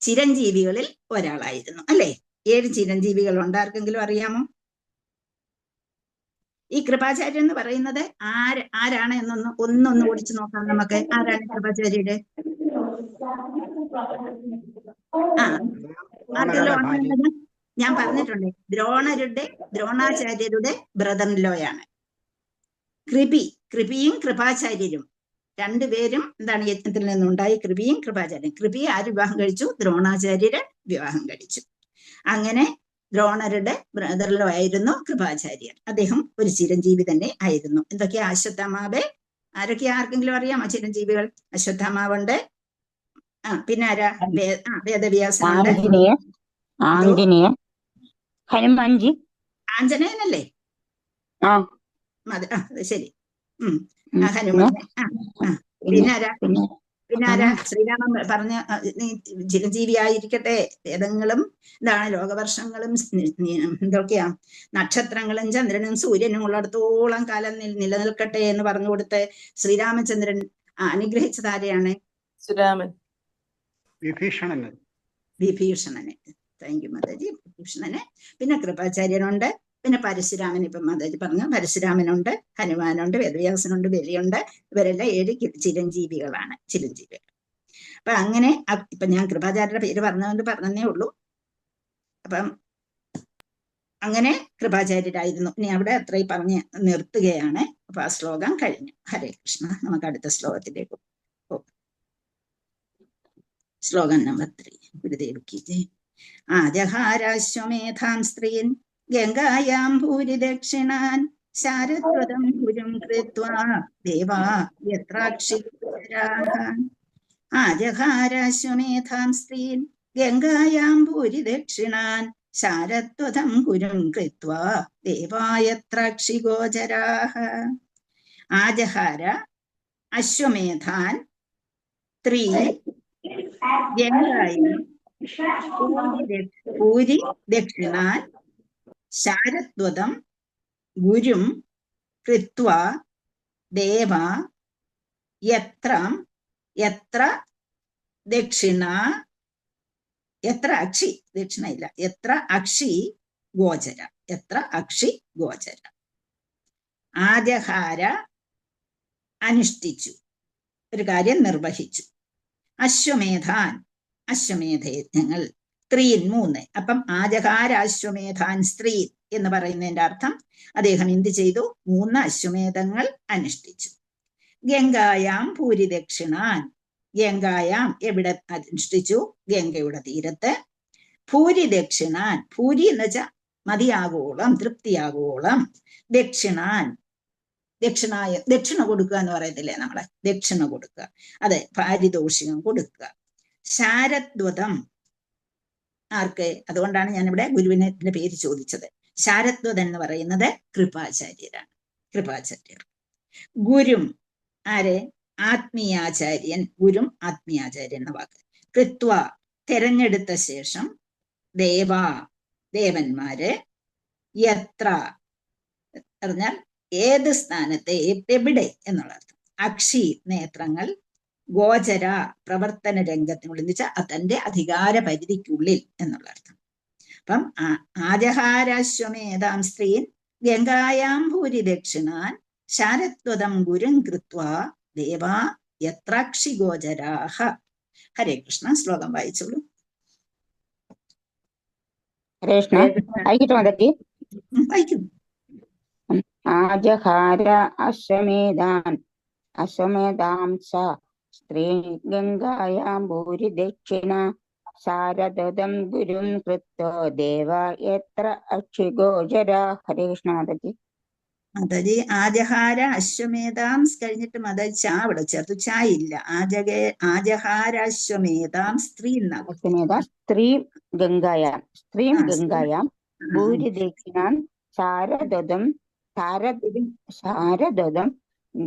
ചിരഞ്ജീവികളിൽ ഒരാളായിരുന്നു അല്ലെ? 7 ചിരഞ്ജീവികൾ ഉണ്ട്. ആർക്കെങ്കിലും അറിയാമോ? ഈ കൃപാചാര്യൻ എന്ന് പറയുന്നത് ആരാണ് ഒന്നൊന്ന് ഓടിച്ചു നോക്കാം നമുക്ക്. ആരാണ് കൃപാചാര്യരുടെ? ഞാൻ പറഞ്ഞിട്ടുണ്ട്, ദ്രോണാചാര്യരുടെ ബ്രദർ ഇൻ ലോയാണ്. കൃപിയും കൃപാചാര്യരും 2 പേരും എന്താണ് യജ്ഞത്തിൽ നിന്നുണ്ടായി. കൃപിയും കൃപാചാര്യൻ. കൃപിയെ ആര് വിവാഹം കഴിച്ചു? ദ്രോണാചാര്യര് വിവാഹം കഴിച്ചു. അങ്ങനെ ദ്രോണരുടെ ബ്രദറിലോ ആയിരുന്നു കൃപാചാര്യൻ. അദ്ദേഹം ഒരു ചിരഞ്ജീവി തന്നെ ആയിരുന്നു. എന്തൊക്കെയാ? അശ്വത്ഥാമാവ്. ആരൊക്കെയാ? ആർക്കെങ്കിലും അറിയാമോ ചിരഞ്ജീവികൾ? അശ്വത്ഥാമാവുണ്ട്. പിന്നെ ആരാ? വേദവ്യാസനുണ്ട്. ആഞ്ജനേയനല്ലേ? ശരി. ഹനുമാൻ. പിന്നാരാ? ശ്രീരാമൻ പറഞ്ഞ ചിരഞ്ജീവിയായിരിക്കട്ടെ. വേദങ്ങളും എന്താണ് ലോകവർഷങ്ങളും എന്തൊക്കെയാ നക്ഷത്രങ്ങളും ചന്ദ്രനും സൂര്യനും ഉള്ളിടത്തോളം കാലം നിലനിൽക്കട്ടെ എന്ന് പറഞ്ഞു കൊടുത്ത് ശ്രീരാമചന്ദ്രൻ അനുഗ്രഹിച്ചത് ആരെയാണ്? വിഭീഷണനെ. Thank you Mataji. വിഭീഷണനെ. പിന്നെ കൃപാചാര്യനുണ്ട്. പിന്നെ പരശുരാമൻ. ഇപ്പം മാതാജി പറഞ്ഞു പരശുരാമനുണ്ട്, ഹനുമാനുണ്ട്, വേദവ്യാസനുണ്ട്, ബലിയുണ്ട്. ഇവരെല്ലാം 7 ചിരഞ്ജീവികളാണ്. അപ്പൊ അങ്ങനെ ഇപ്പൊ ഞാൻ കൃപാചാര്യരുടെ പേര് പറഞ്ഞതേ ഉള്ളൂ. അപ്പം അങ്ങനെ കൃപാചാര്യരായിരുന്നു. ഇനി അവിടെ അത്രയും പറഞ്ഞ് നിർത്തുകയാണ്. അപ്പൊ ആ ശ്ലോകം കഴിഞ്ഞു. ഹരേ കൃഷ്ണ. നമുക്ക് അടുത്ത ശ്ലോകത്തിലേക്ക് പോകാം. ശ്ലോകം നമ്പർ 3. ഗുരുദേവ് കി ജയ്. ആജഹാരാശ്വമേധാം സ്ത്രീൻ ഗംഗായാം ഭൂരി ദക്ഷിണാൻ ശാരദ്വതം ഗുരും കൃത്വാ ദേവാ യത്രാക്ഷിരാഹ. ആജഹാരാശ്വമേധാം സ്ത്രീൻ ഗംഗായാം ഭൂരി ദക്ഷിണാൻ ശാരദ്വതം ഗുരും കൃത്വാ ദേവാ യത്രാക്ഷിഗോചരാഹ. ആജഹാര അശ്വമേധാൻ സ്ത്രീൻ ഗംഗായാം ഭൂരി ദക്ഷിണാൻ ശാരദ്വതം ഗുരും കൃത്വാ ദേവ യത്ര ദക്ഷിണ എത്ര അക്ഷി ദക്ഷിണയില്ല എത്ര അക്ഷി ഗോചര ആജഹാര അനുഷ്ഠിച്ചു, ഒരു കാര്യം നിർവഹിച്ചു. അശ്വമേധാൻ അശ്വമേധയജ്ഞങ്ങൾ. 3. അപ്പം ആജഹാര അശ്വമേധാൻ സ്ത്രീ എന്ന് പറയുന്നതിന്റെ അർത്ഥം അദ്ദേഹം എന്ത് ചെയ്തു? 3 അശ്വമേധങ്ങൾ അനുഷ്ഠിച്ചു. ഗംഗായാം ഭൂരി ദക്ഷിണാൻ, ഗംഗായാം എവിടെ അനുഷ്ഠിച്ചു? ഗംഗയുടെ തീരത്ത്. ഭൂരി ദക്ഷിണാൻ, ഭൂരി എന്ന് വെച്ചാൽ മതിയാകോളം, തൃപ്തിയാകോളം. ദക്ഷിണാൻ, ദക്ഷിണ കൊടുക്കുക എന്ന് പറയത്തില്ലേ നമ്മളെ, ദക്ഷിണ കൊടുക്കുക, അതെ, പാരിതോഷികം കൊടുക്കുക. ശാരദ്വതം, ആർക്ക്? അതുകൊണ്ടാണ് ഞാനിവിടെ ഗുരുവിനെ പേര് ചോദിച്ചത്. ശാരദ്വതൻ എന്ന് പറയുന്നത് കൃപാചാര്യരാണ്, കൃപാചാര്യർ. ഗുരും, ആരെ? ആത്മീയാചാര്യൻ. ഗുരും ആത്മീയാചാര്യൻ എന്ന വാക്ക്. കൃത്വ, തെരഞ്ഞെടുത്ത ശേഷം. ദേവാ, ദേവന്മാര്. യത്ര പറഞ്ഞാൽ ഏത് സ്ഥാനത്തെ, എവിടെ എന്നുള്ള അർത്ഥം. അക്ഷി, നേത്രങ്ങൾ. ഗോചര, പ്രവർത്തന രംഗത്തിനുള്ളിൽ എന്ന് വെച്ചാൽ തന്റെ അധികാര പരിധിക്കുള്ളിൽ എന്നുള്ള അർത്ഥം. അപ്പം ആജഹാരാശ്വമേധാം സ്ത്രീൻ ഗംഗായാം ഭൂരി ദക്ഷിണാൻ ശാരദ്വതം ഗുരും കൃത്വാ ദേവാ യത്രാക്ഷി ഗോചരാഹ. ഹരേ കൃഷ്ണ. ശ്ലോകം വായിച്ചോളൂ. ഹരേ കൃഷ്ണ. വായിക്കട്ടെ മാതാജി? വായിക്കും. ആജഹാര അശ്വമേധാം സ സ്ത്രീ ഗംഗായാം ഭൂരി ദക്ഷിണ ശാരദം ഗുരും കൃത്വ ദേവ യത്ര അക്ഷിഗോചര. ഹരേ കൃഷ്ണ മാതാജി. മാതാജി ആജഹാര അശ്വമേധാം കഴിഞ്ഞിട്ട് മാതാജി ചാ അവിടെ ചേർത്തു. ചാ ഇല്ല. ആജഹാര അശ്വമേധാം സ്ത്രീ അശ്വമേധ സ്ത്രീം ഗംഗായാം ഭൂരി ദക്ഷിണാൻ ശാരദം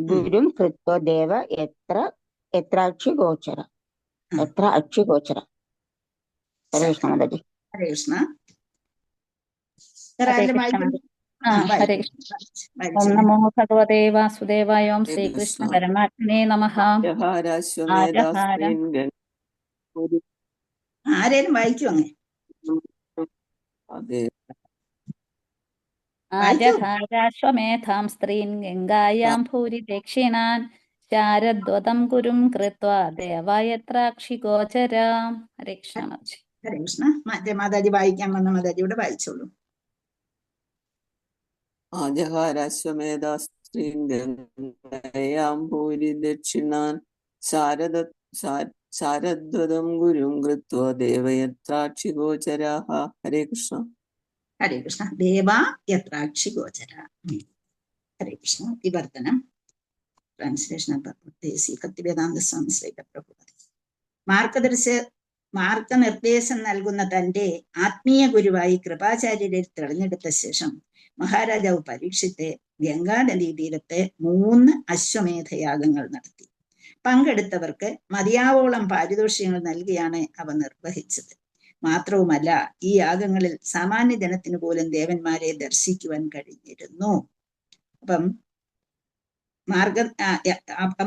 ഗുരും കൃത്വ ദേവ എത്ര അക്ഷിഗോചര. ഹരേ കൃഷ്ണ മാതാജി. ഹരേ കൃഷ്ണ. ഹരേ കൃഷ്ണ. ഹരേ കൃഷ്ണ. ഓം നമോ ഭഗവതേ വാസുദേവായ. ഓം ശ്രീകൃഷ്ണ പരമാത്മനെ നമഃ. ആരേലും വായിക്കൂ അങ്ങനെ. ആജഹാരാശ്വമേധാം സ്ത്രീൻ ഗംഗായാം ഭൂരി ദക്ഷിണാൻ ശാരദ്വതം ഗുരും കൃത്വാ ദേവായത്രാക്ഷി ഗോചര. ഹരേ കൃഷ്ണ മാതാജി. ഹരേ കൃഷ്ണ. മറ്റേ മാതാജി വായിക്കാൻ വന്ന മാതാജിയോട് വായിച്ചോളൂ. ആജഹാരാശ്വമേധാസ്ത്രീൻ ഗംഗായാം ഭൂരി ദക്ഷിണാൻ ശാരദ്വതം ഗുരും കൃത്വ ദേവയത്രാക്ഷി ഗോചരാഹ. ഹരേ കൃഷ്ണ. ഹരേ കൃഷ്ണ. ദേവാ യത്രാക്ഷി ഗോചര. ഹരേ കൃഷ്ണ. വിവർത്തനം. ട്രാൻസ്ലേഷൻ ഭക്തിവേദാന്ത സ്വാമി ശ്രീ പ്രഭുപതി. മാർഗനിർദ്ദേശം നൽകുന്ന തന്റെ ആത്മീയ ഗുരുവായി കൃപാചാര്യരെ തെരഞ്ഞെടുത്ത ശേഷം മഹാരാജാവ് പരീക്ഷിത്തെ ഗംഗാനദീ തീരത്തെ 3 അശ്വമേധയാഗങ്ങൾ നടത്തി. പങ്കെടുത്തവർക്ക് മതിയാവോളം പാരിതോഷികങ്ങൾ നൽകിയാണ് അവ നിർവഹിച്ചത്. മാത്രവുമല്ല, ഈ യാഗങ്ങളിൽ സാമാന്യ ജനത്തിന് പോലും ദേവന്മാരെ ദർശിക്കുവാൻ കഴിഞ്ഞിരുന്നു. അപ്പം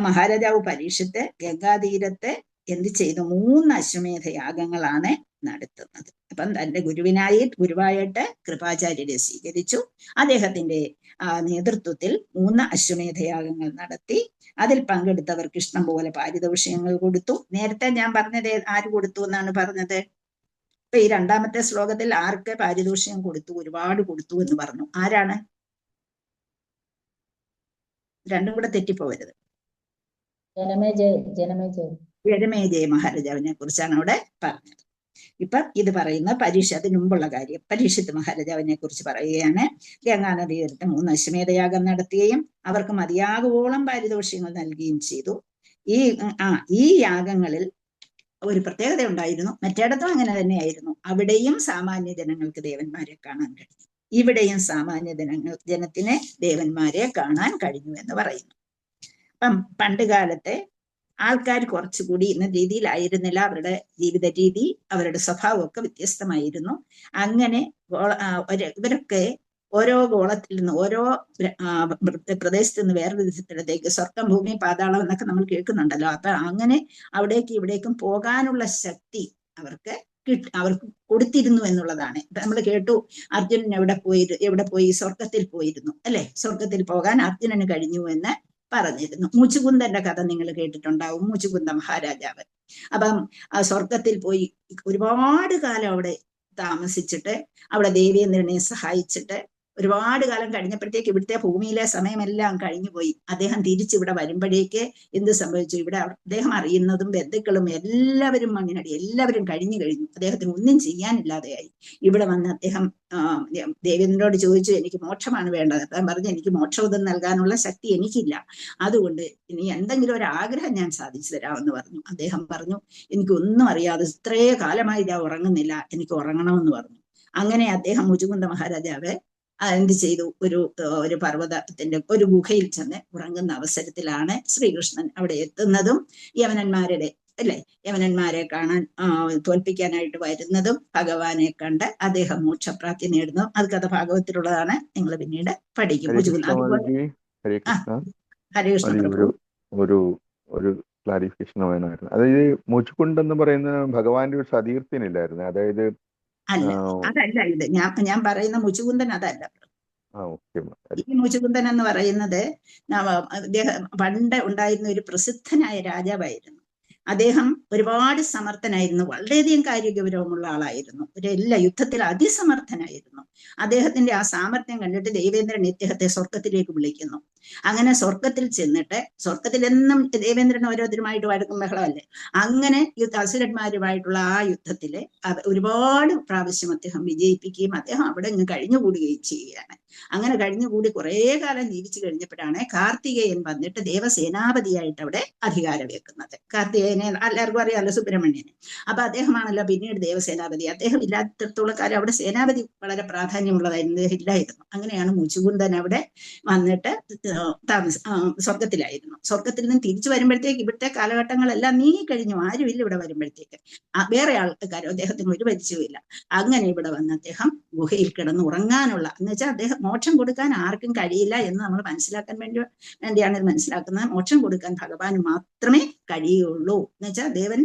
മഹാരാജാവ് പരീക്ഷിത്ത് ഗംഗാതീരത്തെ എന്ത് ചെയ്തു? 3 അശ്വമേധ യാഗങ്ങളാണ് നടത്തുന്നത്. അപ്പം തന്റെ ഗുരുവായിട്ട് കൃപാചാര്യരെ സ്വീകരിച്ചു. അദ്ദേഹത്തിന്റെ നേതൃത്വത്തിൽ 3 അശ്വമേധ യാഗങ്ങൾ നടത്തി. അതിൽ പങ്കെടുത്തവർക്ക് ഇഷ്ടം പോലെ പാരിതോഷികങ്ങൾ കൊടുത്തു. നേരത്തെ ഞാൻ പറഞ്ഞത് ആര് കൊടുത്തു എന്നാണ് പറഞ്ഞത്? ഇപ്പൊ ഈ 2ാമത്തെ ശ്ലോകത്തിൽ ആർക്ക് പാരിതോഷികം കൊടുത്തു? ഒരുപാട് കൊടുത്തു എന്ന് പറഞ്ഞു. ആരാണ്? രണ്ടും കൂടെ തെറ്റിപ്പോവരുത്. ജനമേജയ മഹാരാജാവിനെ കുറിച്ചാണ് അവിടെ പറഞ്ഞത്. ഇപ്പൊ ഇത് പറയുന്ന അതിനു മുമ്പുള്ള കാര്യം. പരീക്ഷിത്ത് മഹാരാജാവിനെ കുറിച്ച് പറയുകയാണ്. ഗംഗാനദി തീരത്ത് 3 അശ്വമേധയാഗം നടത്തുകയും അവർക്ക് മതിയാകുവോളം പാരിതോഷികങ്ങൾ നൽകുകയും ചെയ്തു. ഈ യാഗങ്ങളിൽ ഒരു പ്രത്യേകത ഉണ്ടായിരുന്നു. മറ്റേടത്തും അങ്ങനെ തന്നെയായിരുന്നു. അവിടെയും സാമാന്യ ജനങ്ങൾക്ക് ദേവന്മാരെ കാണാൻ കഴിഞ്ഞു. ഇവിടെയും സാമാന്യ ജനത്തിന് ദേവന്മാരെ കാണാൻ കഴിഞ്ഞു എന്ന് പറയുന്നു. അപ്പം പണ്ട് കാലത്തെ ആൾക്കാർ കുറച്ചുകൂടി ഇന്ന രീതിയിലായിരുന്നില്ല. അവരുടെ ജീവിത രീതി, അവരുടെ സ്വഭാവമൊക്കെ വ്യത്യസ്തമായിരുന്നു. അങ്ങനെ ഇവരൊക്കെ ഓരോ ഗോളത്തിൽ നിന്ന്, ഓരോ പ്രദേശത്ത് നിന്ന് വേറൊരു സ്ഥലത്തേക്ക്, സ്വർഗം, ഭൂമി, പാതാളം എന്നൊക്കെ നമ്മൾ കേൾക്കുന്നുണ്ടല്ലോ. അപ്പൊ അങ്ങനെ അവിടേക്കും ഇവിടേക്കും പോകാനുള്ള ശക്തി അവർക്ക് കൊടുത്തിരുന്നു എന്നുള്ളതാണ്. നമ്മൾ കേട്ടു, അർജുനൻ എവിടെ പോയി? സ്വർഗത്തിൽ പോയിരുന്നു, അല്ലെ? സ്വർഗത്തിൽ പോകാൻ അർജുനന് കഴിഞ്ഞു എന്ന് പറഞ്ഞിരുന്നു. മുച്ചുകുന്ദന്റെ കഥ നിങ്ങൾ കേട്ടിട്ടുണ്ടാവും. മുച്ചുകുന്ദ മഹാരാജാവ് അപ്പം സ്വർഗത്തിൽ പോയി ഒരുപാട് കാലം അവിടെ താമസിച്ചിട്ട് അവിടെ ദേവേന്ദ്രനെ സഹായിച്ചിട്ട് ഒരുപാട് കാലം കഴിഞ്ഞപ്പോഴത്തേക്ക് ഇവിടുത്തെ ഭൂമിയിലെ സമയമെല്ലാം കഴിഞ്ഞുപോയി. അദ്ദേഹം തിരിച്ചിവിടെ വരുമ്പോഴേക്ക് എന്ത് സംഭവിച്ചു? ഇവിടെ അദ്ദേഹം അറിയുന്നതും ബന്ധുക്കളും എല്ലാവരും മണ്ണിനടി, എല്ലാവരും കഴിഞ്ഞു. അദ്ദേഹത്തിന് ഒന്നും ചെയ്യാനില്ലാതെയായി. ഇവിടെ വന്ന് അദ്ദേഹം ദേവേന്ദ്രനോട് ചോദിച്ചു, എനിക്ക് മോക്ഷമാണ് വേണ്ടത്. അദ്ദേഹം പറഞ്ഞു, എനിക്ക് മോക്ഷോദം നൽകാനുള്ള ശക്തി എനിക്കില്ല, അതുകൊണ്ട് ഇനി എന്തെങ്കിലും ഒരു ആഗ്രഹം ഞാൻ സാധിച്ചു തരാമെന്ന് പറഞ്ഞു. അദ്ദേഹം പറഞ്ഞു, എനിക്കൊന്നും അറിയാതെ ഇത്രേ കാലമായി ഞാൻ ഉറങ്ങുന്നില്ല, എനിക്ക് ഉറങ്ങണമെന്ന് പറഞ്ഞു. അങ്ങനെ അദ്ദേഹം മുചുകുന്ദ മഹാരാജാവ് എന്ത് ചെയ്തു? ഒരു പർവ്വതത്തിന്റെ ഒരു ഗുഹയിൽ ചെന്ന് ഉറങ്ങുന്ന അവസരത്തിലാണ് ശ്രീകൃഷ്ണൻ അവിടെ എത്തുന്നതും യവനന്മാരെ കാണാൻ തോൽപ്പിക്കാനായിട്ട് വരുന്നതും ഭഗവാനെ കണ്ട് അദ്ദേഹം മോക്ഷപ്രാപ്തി നേടുന്നു. അത് കഥ ഭാഗവത്തിലുള്ളതാണ്, നിങ്ങൾ പിന്നീട് പഠിക്കും. ഹരേ കൃഷ്ണ പ്രഭു. ഒരു ക്ലാരിഫിക്കേഷൻ വേണമായിരുന്നു. അതായത് മുച്ചുകുണ്ട് എന്ന് പറയുന്ന ഭഗവാന്റെ ഒരു സതീർത്ഥ്യനില്ലായിരുന്നു. അതായത് അല്ല, അതല്ല ഇത് ഞാൻ പറയുന്ന മുചുകുന്ദൻ അതല്ല. ഈ മുചുകുന്ദൻ എന്ന് പറയുന്നത് അദ്ദേഹം പണ്ട് ഉണ്ടായിരുന്ന ഒരു പ്രസിദ്ധനായ രാജാവായിരുന്നു. അദ്ദേഹം ഒരുപാട് സമർത്ഥനായിരുന്നു, വളരെയധികം കാര്യഗൗരവമുള്ള ആളായിരുന്നു, എല്ലാ യുദ്ധത്തിൽ അതിസമർത്ഥനായിരുന്നു. അദ്ദേഹത്തിന്റെ ആ സാമർത്ഥ്യം കണ്ടിട്ട് ദേവേന്ദ്രൻ ഇദ്ദേഹത്തെ സ്വർഗത്തിലേക്ക് വിളിക്കുന്നു. അങ്ങനെ സ്വർഗത്തിൽ ചെന്നിട്ട്, സ്വർഗത്തിൽ എന്നും ദേവേന്ദ്രൻ ഓരോരുത്തരുമായിട്ട് വഴക്കും ബഹളമല്ലേ, അങ്ങനെ അസുരന്മാരുമായിട്ടുള്ള ആ യുദ്ധത്തില് ഒരുപാട് പ്രാവശ്യം അദ്ദേഹം വിജയിപ്പിക്കുകയും അദ്ദേഹം അവിടെ നിന്ന് കഴിഞ്ഞുകൂടുകയും ചെയ്യുകയാണ്. അങ്ങനെ കഴിഞ്ഞുകൂടി കുറെ കാലം ജീവിച്ചു കഴിഞ്ഞപ്പോഴാണ് കാർത്തികേയൻ വന്നിട്ട് ദേവസേനാപതിയായിട്ട് അവിടെ അധികാരം വെക്കുന്നത്. കാർത്തികേയനെ എല്ലാവർക്കും അറിയാമല്ലോ, സുബ്രഹ്മണ്യനെ. അപ്പൊ അദ്ദേഹമാണല്ലോ പിന്നീട് ദേവസേനാപതി. അദ്ദേഹം ഇല്ലാത്തിടത്തോളം കാലം അവിടെ സേനാപതി വളരെ പ്രാധാന്യമുള്ളതായിരുന്നു, ഇല്ലായിരുന്നു. അങ്ങനെയാണ് മുചുകുന്ദൻ അവിടെ വന്നിട്ട് സ്വർഗത്തിലായിരുന്നു. സ്വർഗത്തിൽ നിന്ന് തിരിച്ചു വരുമ്പോഴത്തേക്ക് ഇവിടുത്തെ കാലഘട്ടങ്ങളെല്ലാം നീങ്ങിക്കഴിഞ്ഞു, ആരുമില്ല ഇവിടെ വരുമ്പോഴത്തേക്ക്. വേറെ ആൾക്കാരോ അദ്ദേഹത്തിന് ഒരു പരിചയമില്ല. അങ്ങനെ ഇവിടെ വന്ന് അദ്ദേഹം ഗുഹയിൽ കിടന്ന് ഉറങ്ങാനുള്ള, എന്ന് വെച്ചാൽ അദ്ദേഹം മോക്ഷം കൊടുക്കാൻ ആർക്കും കഴിയില്ല എന്ന് നമ്മൾ മനസ്സിലാക്കാൻ വേണ്ടിയാണ് ഇത് മനസ്സിലാക്കുന്നത്. മോക്ഷം കൊടുക്കാൻ ഭഗവാന് മാത്രമേ കഴിയുള്ളൂ. എന്ന് വെച്ചാൽ ദേവൻ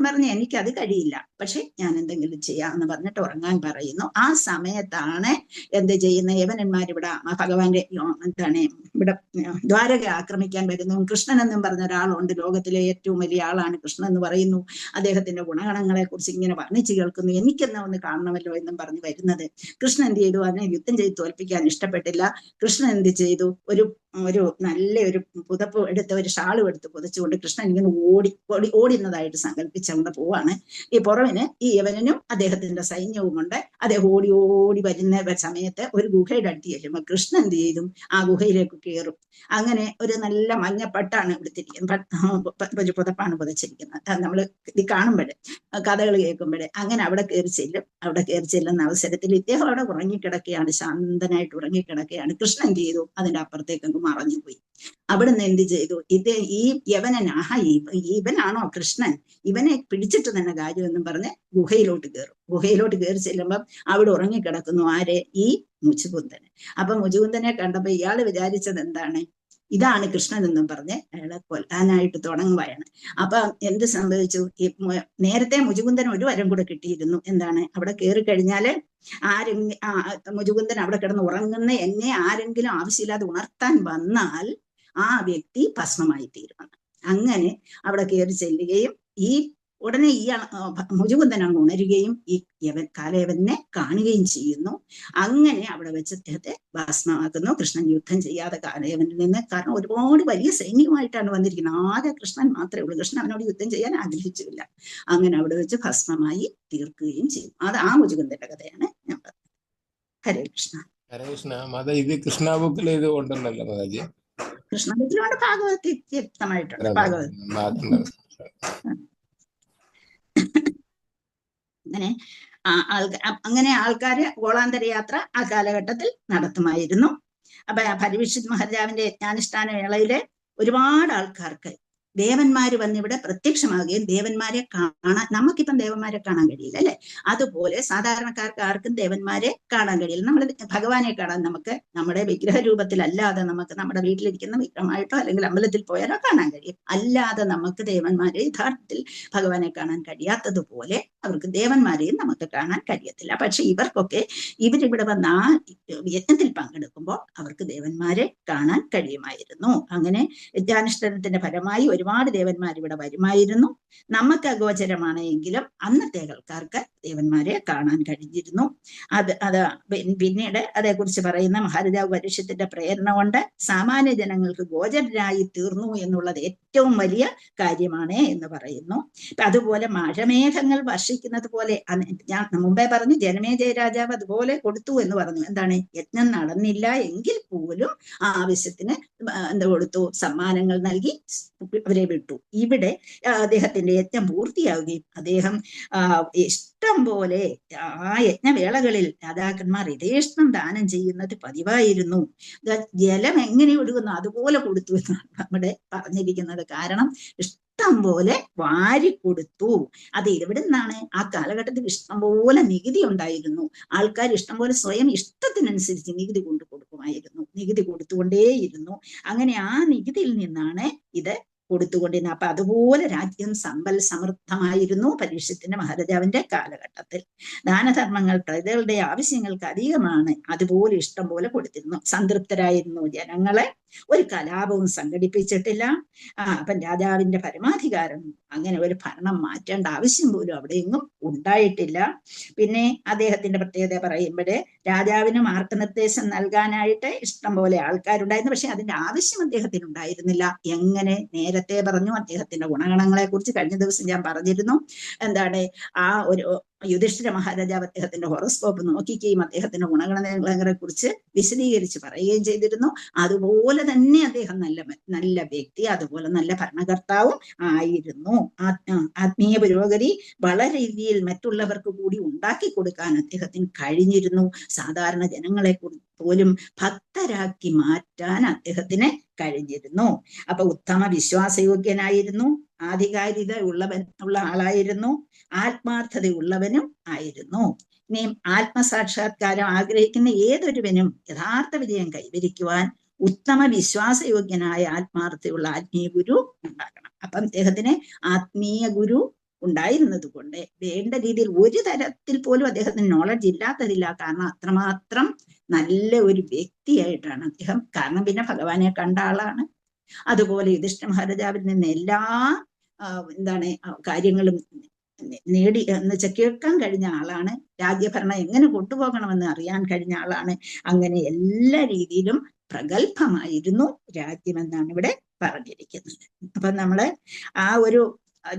പറഞ്ഞ് എനിക്കത് കഴിയില്ല, പക്ഷെ ഞാൻ എന്തെങ്കിലും ചെയ്യാമെന്ന് പറഞ്ഞിട്ട് ഉറങ്ങാൻ പറയുന്നു. ആ സമയത്താണ് എന്ത് ചെയ്യുന്ന യവനന്മാരിവിടെ ഭഗവാന്റെ ഇവിടെ ദ്വാരക ആക്രമിക്കാൻ വരുന്നു. കൃഷ്ണൻ എന്നും പറഞ്ഞ ഒരാളുണ്ട്, ലോകത്തിലെ ഏറ്റവും വലിയ ആളാണ് കൃഷ്ണൻ എന്ന് പറയുന്നു. അദ്ദേഹത്തിന്റെ ഗുണഗണങ്ങളെ കുറിച്ച് ഇങ്ങനെ വർണ്ണിച്ചു കേൾക്കുന്നു. എനിക്കെന്നാ ഒന്ന് കാണണമല്ലോ എന്നും പറഞ്ഞ് വരുന്നത്. കൃഷ്ണൻ എന്ത് ചെയ്തു? അതിനെ യുദ്ധം ചെയ്ത് തോൽപ്പിക്കാൻ ഇഷ്ടപ്പെട്ടില്ല. കൃഷ്ണൻ എന്ത് ചെയ്തു? ഒരു നല്ല ഒരു പുതപ്പ് എടുത്ത്, ഒരു ഷാളും എടുത്ത് പുതച്ചുകൊണ്ട് കൃഷ്ണൻ ഇങ്ങനെ ഓടുന്നതായിട്ട് സങ്കല്പിച്ചുകൊണ്ട് പോവാണ്. ഈ പുറവിന് ഈ യവനനും അദ്ദേഹത്തിന്റെ സൈന്യവും കൊണ്ട് അദ്ദേഹം ഓടി വരുന്ന സമയത്ത് ഒരു ഗുഹയുടെ അടുത്ത് ചെല്ലുമ്പോൾ കൃഷ്ണൻ എന്ത് ചെയ്തു? ആ ഗുഹയിലേക്ക് കയറും. അങ്ങനെ ഒരു നല്ല മഞ്ഞപ്പട്ടാണ് എടുത്തിരിക്കുന്നത്, ഒരു പുതപ്പാണ് പുതച്ചിരിക്കുന്നത്. നമ്മൾ ഇത് കാണുമ്പോഴേ, കഥകൾ കേൾക്കുമ്പോഴേ അങ്ങനെ അവിടെ കയറി ചെല്ലും. അവിടെ കയറി ചെല്ലുന്ന അവസരത്തിൽ ഇദ്ദേഹം അവിടെ ഉറങ്ങിക്കിടക്കുകയാണ്, ശാന്തനായിട്ട് ഉറങ്ങിക്കിടക്കുകയാണ്. കൃഷ്ണൻ എന്ത് ചെയ്തു? അതിന്റെ അപ്പുറത്തേക്ക് മറഞ്ഞുപോയി. അവിടുന്ന് എന്ത് ചെയ്തു? ഈ യവനൻ, ഇവനാണോ കൃഷ്ണൻ, ഇവനെ പിടിച്ചിട്ട് തന്നെ കാര്യം എന്നും പറഞ്ഞ് ഗുഹയിലോട്ട് കയറും. ഗുഹയിലോട്ട് കയറി ചെല്ലുമ്പം അവിടെ ഉറങ്ങിക്കിടക്കുന്നു ആരെ? ഈ മുചുകുന്ദന്. അപ്പൊ മുചുകുന്ദനെ കണ്ടപ്പോ ഇയാള് വിചാരിച്ചത് എന്താണ്? ഇതാണ് കൃഷ്ണൻ എന്നും പറഞ്ഞ് അയാളെ കൊല്ലാനായിട്ട് തുടങ്ങുകയാണ്. അപ്പൊ എന്ത് സംഭവിച്ചു? നേരത്തെ മുചുകുന്ദൻ ഒരു വരം കൂടെ കിട്ടിയിരുന്നു. എന്താണ്? അവിടെ കയറി കഴിഞ്ഞാല് മുചുകുന്ദൻ അവിടെ കിടന്ന് ഉറങ്ങുന്ന എന്നെ ആരെങ്കിലും ആവശ്യമില്ലാതെ ഉണർത്താൻ വന്നാൽ ആ വ്യക്തി ഭസ്മമായി തീരുമെന്ന്. അങ്ങനെ അവിടെ കയറി ചെല്ലുകയും ഉടനെ ഈ മുചുകുന്ദൻ അങ്ങ് ഉണരുകയും ഈ കാലയവനെ കാണുകയും ചെയ്യുന്നു. അങ്ങനെ അവിടെ വെച്ച് അദ്ദേഹത്തെ ഭസ്മമാക്കുന്നു. കൃഷ്ണൻ യുദ്ധം ചെയ്യാതെ കാലയവനിൽ നിന്ന്, കാരണം ഒരുപാട് വലിയ സൈന്യമായിട്ടാണ് വന്നിരിക്കുന്നത്, ആകെ കൃഷ്ണൻ മാത്രമേ ഉള്ളൂ. കൃഷ്ണൻ അവനോട് യുദ്ധം ചെയ്യാൻ ആഗ്രഹിച്ചില്ല. അങ്ങനെ അവിടെ വെച്ച് ഭസ്മമായി തീർക്കുകയും ചെയ്യും. അത് ആ മുചുകുന്ദന്റെ കഥയാണ് ഞാൻ പറഞ്ഞത്. ഹരേ കൃഷ്ണ. ഹരേ കൃഷ്ണ. മാത ഇത് കൃഷ്ണ ബുക്കിൽ ഇത് ഉണ്ടല്ലോ മാതാജി? കൃഷ്ണ ബുക്കിലുണ്ട്, ഭാഗവത്തിൽ വ്യക്തമായിട്ടുണ്ട്. ഭാഗവത് അങ്ങനെ ആൾക്കാര് ഗോളാന്തര യാത്ര ആ കാലഘട്ടത്തിൽ നടത്തുമായിരുന്നു. അപ്പൊ പരീക്ഷിത് മഹാരാജാവിന്റെ ജ്ഞാനുഷ്ഠാന വേളയില് ഒരുപാട് ആൾക്കാർക്ക് ദേവന്മാര് വന്നിവിടെ പ്രത്യക്ഷമാകുകയും ദേവന്മാരെ കാണാൻ, നമുക്കിപ്പം ദേവന്മാരെ കാണാൻ കഴിയില്ല അല്ലെ, അതുപോലെ സാധാരണക്കാർക്ക് ആർക്കും ദേവന്മാരെ കാണാൻ കഴിയില്ല. നമ്മൾ ഭഗവാനെ കാണാൻ നമുക്ക് നമ്മുടെ വിഗ്രഹ രൂപത്തിലല്ലാതെ നമുക്ക് നമ്മുടെ വീട്ടിലിരിക്കുന്ന വിഗ്രഹമായിട്ടോ അല്ലെങ്കിൽ അമ്പലത്തിൽ പോയാലോ കാണാൻ കഴിയും. അല്ലാതെ നമുക്ക് ദേവന്മാരെ യഥാർത്ഥത്തിൽ ഭഗവാനെ കാണാൻ കഴിയാത്തതുപോലെ അവർക്ക് ദേവന്മാരെയും നമുക്ക് കാണാൻ കഴിയത്തില്ല. പക്ഷെ ഇവരിവിടെ വന്ന് ആ യജ്ഞത്തിൽ പങ്കെടുക്കുമ്പോൾ അവർക്ക് ദേവന്മാരെ കാണാൻ കഴിയുമായിരുന്നു. അങ്ങനെ യജ്ഞാനുഷ്ഠാനത്തിന്റെ ഫലമായി ഒരുപാട് ഒരുപാട് ദേവന്മാർ ഇവിടെ വരുമായിരുന്നു. നമുക്ക് അഗോചരമാണ് എങ്കിലും അന്നത്തെ ആൾക്കാർക്ക് ദേവന്മാരെ കാണാൻ കഴിഞ്ഞിരുന്നു. അത് പിന്നീട് അതേക്കുറിച്ച് പറയുന്ന മഹാരാജാവ് പരീക്ഷത്തിന്റെ പ്രേരണ കൊണ്ട് സാമാന്യ ജനങ്ങൾക്ക് ഗോചരരായി തീർന്നു എന്നുള്ളത് ഏറ്റവും വലിയ കാര്യമാണ് എന്ന് പറയുന്നു. അതുപോലെ മഴമേഘങ്ങൾ വർഷിക്കുന്നത് പോലെ ഞാൻ മുമ്പേ പറഞ്ഞു, ജനമേജയ രാജാവ് അതുപോലെ കൊടുത്തു എന്ന് പറഞ്ഞു. എന്താണ്? യജ്ഞം നടന്നില്ല എങ്കിൽ പോലും ആവശ്യത്തിന് എന്താ കൊടുത്തു? സമ്മാനങ്ങൾ നൽകി അവരെ വിട്ടു. ഇവിടെ അദ്ദേഹത്തിന്റെ യജ്ഞം പൂർത്തിയാവുകയും അദ്ദേഹം ഇഷ്ടം പോലെ ആ യജ്ഞവേളകളിൽ രാജാക്കന്മാർ യഥേഷ്ടം ദാനം ചെയ്യുന്നത് പതിവായിരുന്നു. ജലം എങ്ങനെ ഒഴുകുന്നു അതുപോലെ കൊടുത്തു എന്നാണ് നമ്മുടെ പറഞ്ഞിരിക്കുന്നത്. കാരണം ഇഷ്ടം പോലെ വാരിക്കൊടുത്തു. അത് എവിടെ നിന്നാണ്? ആ കാലഘട്ടത്തിൽ ഇഷ്ടം പോലെ നികുതി ഉണ്ടായിരുന്നു. ആൾക്കാർ ഇഷ്ടം പോലെ സ്വയം ഇഷ്ടത്തിനനുസരിച്ച് നികുതി കൊണ്ടു കൊടുക്കുമായിരുന്നു. നികുതി കൊടുത്തുകൊണ്ടേയിരുന്നു. അങ്ങനെ ആ നികുതിയിൽ നിന്നാണ് ഇത് കൊടുത്തുകൊണ്ടിരുന്നത്. അപ്പൊ അതുപോലെ രാജ്യം സമ്പൽ സമൃദ്ധമായിരുന്നു പരീക്ഷത്തിന്റെ മഹാരാജാവിന്റെ കാലഘട്ടത്തിൽ. ദാനധർമ്മങ്ങൾ പ്രജകളുടെ ആവശ്യങ്ങൾക്ക് അധികമാണ്. അതുപോലെ ഇഷ്ടം പോലെ കൊടുത്തിരുന്നു. സംതൃപ്തരായിരുന്നു ജനങ്ങളെ. ഒരു കലാപവും സംഘടിപ്പിച്ചിട്ടില്ല. അപ്പം രാജാവിന്റെ പരമാധികാരം, അങ്ങനെ ഒരു ഭരണം മാറ്റേണ്ട ആവശ്യം പോലും അവിടെയെങ്ങും ഉണ്ടായിട്ടില്ല. പിന്നെ അദ്ദേഹത്തിന്റെ പ്രത്യേകത പറയുമ്പോഴേ, രാജാവിന് മാർഗനിർദ്ദേശം നൽകാനായിട്ട് ഇഷ്ടം പോലെ ആൾക്കാരുണ്ടായിരുന്നു. പക്ഷെ അതിന്റെ ആവശ്യം അദ്ദേഹത്തിന് ഉണ്ടായിരുന്നില്ല. എങ്ങനെ? നേരത്തെ പറഞ്ഞു അദ്ദേഹത്തിന്റെ ഗുണഗണങ്ങളെ കുറിച്ച് കഴിഞ്ഞ ദിവസം ഞാൻ പറഞ്ഞിരുന്നു. എന്താണ്? ആ ഒരു യുധിഷ്ഠിര മഹാരാജാവ് അദ്ദേഹത്തിന്റെ ഹോറോസ്കോപ്പ് നോക്കുകയും അദ്ദേഹത്തിന്റെ ഗുണഗണങ്ങളെ കുറിച്ച് വിശദീകരിച്ച് പറയുകയും ചെയ്തിരുന്നു. അതുപോലെ തന്നെ അദ്ദേഹം നല്ല വ്യക്തി, അതുപോലെ നല്ല ഭരണകർത്താവും ആയിരുന്നു. ആത്മീയ പുരോഗതി വളരെ രീതിയിൽ മറ്റുള്ളവർക്ക് കൂടി ഉണ്ടാക്കി കൊടുക്കാൻ അദ്ദേഹത്തിന് കഴിഞ്ഞിരുന്നു. സാധാരണ ജനങ്ങളെ പോലും ഭക്തരാക്കി മാറ്റാൻ അദ്ദേഹത്തിന് കഴിഞ്ഞിരുന്നു. അപ്പൊ ഉത്തമ വിശ്വാസയോഗ്യനായിരുന്നു, ആധികാരികത ഉള്ള ആളായിരുന്നു, ആത്മാർത്ഥതയുള്ളവനും ആയിരുന്നു. ഇനിയും ആത്മസാക്ഷാത്കാരം ആഗ്രഹിക്കുന്ന ഏതൊരുവനും യഥാർത്ഥ വിജയം കൈവരിക്കുവാൻ ഉത്തമ വിശ്വാസയോഗ്യനായ ആത്മാർത്ഥതയുള്ള ആത്മീയ ഗുരു ഉണ്ടാകണം. അപ്പം അദ്ദേഹത്തിന് ആത്മീയ ഗുരു ഉണ്ടായിരുന്നത് കൊണ്ട് വേണ്ട രീതിയിൽ ഒരു തരത്തിൽ പോലും അദ്ദേഹത്തിന് നോളജ് ഇല്ലാത്തതില്ല. കാരണം അത്രമാത്രം നല്ല ഒരു വ്യക്തിയായിട്ടാണ് അദ്ദേഹം. കാരണം പിന്നെ ഭഗവാനെ കണ്ട ആളാണ്. അതുപോലെ യുധിഷ്ഠിര മഹാരാജാവിൽ നിന്ന് എല്ലാ കാര്യങ്ങളും നേടി എന്ന് വെച്ചാൽ കേൾക്കാൻ കഴിഞ്ഞ ആളാണ്. രാജ്യഭരണം എങ്ങനെ കൊണ്ടുപോകണമെന്ന് അറിയാൻ കഴിഞ്ഞ ആളാണ്. അങ്ങനെ എല്ലാ രീതിയിലും പ്രഗത്ഭമായിരുന്നു രാജ്യമെന്നാണ് ഇവിടെ പറഞ്ഞിരിക്കുന്നത്. അപ്പൊ നമ്മള് ആ ഒരു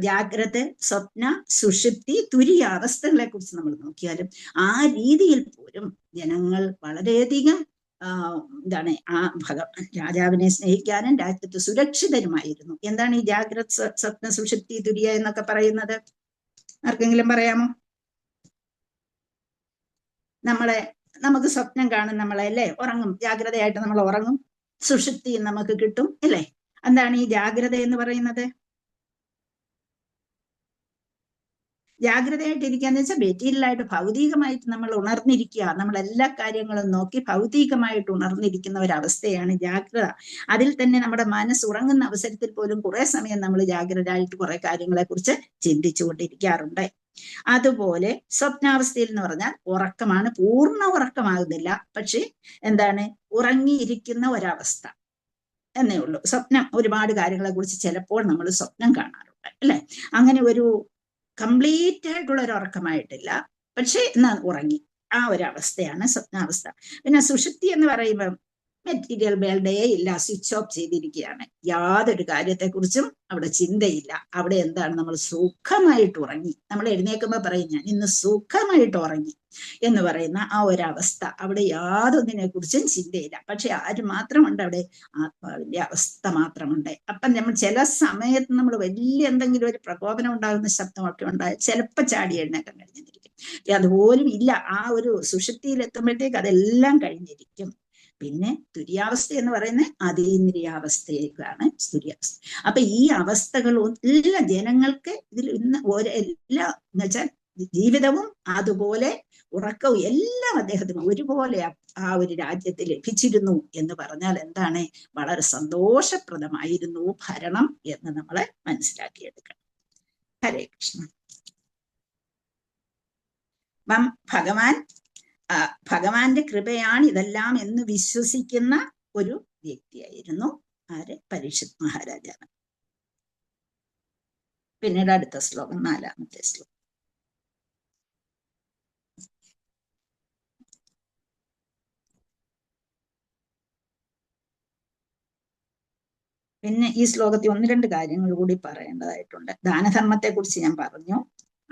ജാഗ്രത, സ്വപ്ന, സുഷുപ്തി, തുരിയ അവസ്ഥകളെ കുറിച്ച് നമ്മൾ നോക്കിയാലും ആ രീതിയിൽ പോലും ജനങ്ങൾ വളരെയധികം ആ രാജാവിനെ സ്നേഹിക്കാനും രാജ്യത്ത് സുരക്ഷിതരുമായിരുന്നു. എന്താണ് ഈ ജാഗ്രത, സ്വപ്ന, സുഷുപ്തി, തുരിയ എന്നൊക്കെ പറയുന്നത്? ആർക്കെങ്കിലും പറയാമോ? നമുക്ക് സ്വപ്നം കാണും, നമ്മളെ അല്ലേ? ഉറങ്ങും, ജാഗ്രതയായിട്ട് നമ്മൾ ഉറങ്ങും, സുഷുപ്തി നമുക്ക് കിട്ടും അല്ലേ? എന്താണ് ഈ ജാഗ്രത എന്ന് പറയുന്നത്? ജാഗ്രതയായിട്ടിരിക്കുകയെന്ന് വെച്ചാൽ മെറ്റീരിയലായിട്ട് ഭൗതികമായിട്ട് നമ്മൾ ഉണർന്നിരിക്കുക. നമ്മൾ എല്ലാ കാര്യങ്ങളും നോക്കി ഭൗതികമായിട്ട് ഉണർന്നിരിക്കുന്ന ഒരവസ്ഥയാണ് ജാഗ്രത. അതിൽ തന്നെ നമ്മുടെ മനസ്സ് ഉറങ്ങുന്ന അവസരത്തിൽ പോലും കുറെ സമയം നമ്മൾ ജാഗ്രതയായിട്ട് കുറെ കാര്യങ്ങളെ കുറിച്ച് ചിന്തിച്ചുകൊണ്ടിരിക്കാറുണ്ട്. അതുപോലെ സ്വപ്നാവസ്ഥയിൽ എന്ന് പറഞ്ഞാൽ ഉറക്കമാണ്, പൂർണ്ണ ഉറക്കമാകുന്നില്ല, പക്ഷെ ഉറങ്ങിയിരിക്കുന്ന ഒരവസ്ഥ എന്നേ ഉള്ളൂ. സ്വപ്നം ഒരുപാട് കാര്യങ്ങളെ കുറിച്ച് ചിലപ്പോൾ നമ്മൾ സ്വപ്നം കാണാറുണ്ട് അല്ലെ? അങ്ങനെ ഒരു കംപ്ലീറ്റ് ആയിട്ടുള്ള ഒരു ഉറക്കമായിട്ടില്ല, പക്ഷെ എന്നാ ഉറങ്ങി, ആ ഒരു അവസ്ഥയാണ് സ്വപ്നാവസ്ഥ. പിന്നെ സുഷുപ്തി എന്ന് പറയുമ്പോൾ മെറ്റീരിയൽ വേൾഡേ ഇല്ല, സ്വിച്ച് ഓഫ് ചെയ്തിരിക്കുകയാണ്. യാതൊരു കാര്യത്തെക്കുറിച്ചും അവിടെ ചിന്തയില്ല. അവിടെ നമ്മൾ സുഖമായിട്ട് ഉറങ്ങി. നമ്മൾ എഴുന്നേൽക്കുമ്പോൾ പറയും ഞാൻ ഇന്ന് സുഖമായിട്ട് ഉറങ്ങി എന്ന് പറയുന്ന ആ ഒരവസ്ഥ. അവിടെ യാതൊന്നിനെ കുറിച്ചും ചിന്തയില്ല. പക്ഷെ ആര് മാത്രമുണ്ട് അവിടെ? ആത്മാവിന്റെ അവസ്ഥ മാത്രമുണ്ട്. അപ്പം നമ്മൾ ചില സമയത്ത് നമ്മൾ വലിയ എന്തെങ്കിലും ഒരു പ്രകോപനം ഉണ്ടാകുന്ന ശബ്ദമൊക്കെ ഉണ്ടായി ചിലപ്പോൾ ചാടി എഴുന്നേക്കാൻ കഴിഞ്ഞിരിക്കും. അതുപോലും ഇല്ല. ആ ഒരു സുഷുപ്തിയിൽ എത്തുമ്പോഴത്തേക്ക് അതെല്ലാം കഴിഞ്ഞിരിക്കും. പിന്നെ തുര്യാവസ്ഥ എന്ന് പറയുന്നത് അതീന്ദ്രിയാവസ്ഥയിലാണ് തുര്യാവസ്ഥ. അപ്പൊ ഈ അവസ്ഥകൾ എല്ലാ ജനങ്ങൾക്ക് ഇതിൽ ഇന്ന് എല്ലാ എന്ന് വെച്ചാൽ ജീവിതവും അതുപോലെ ഉറക്കവും എല്ലാം അദ്ദേഹത്തിന് ഒരുപോലെ ആ ഒരു രാജ്യത്ത് ലഭിച്ചിരുന്നു എന്ന് പറഞ്ഞാൽ എന്താണ്? വളരെ സന്തോഷപ്രദമായിരുന്നു ഭരണം എന്ന് നമ്മളെ മനസ്സിലാക്കിയെടുക്കണം. ഹരേ കൃഷ്ണ. ഭഗവാന്റെ കൃപയാണ് ഇതെല്ലാം എന്ന് വിശ്വസിക്കുന്ന ഒരു വ്യക്തിയായിരുന്നു ആര്? പരീക്ഷിത് മഹാരാജാവ്. പിന്നീട് അടുത്ത ശ്ലോകം 4-ാമത്തെ ശ്ലോകം. പിന്നെ ഈ ശ്ലോകത്തിൽ 1-2 കാര്യങ്ങൾ കൂടി പറയേണ്ടതായിട്ടുണ്ട്. ദാനധർമ്മത്തെ കുറിച്ച് ഞാൻ പറഞ്ഞു,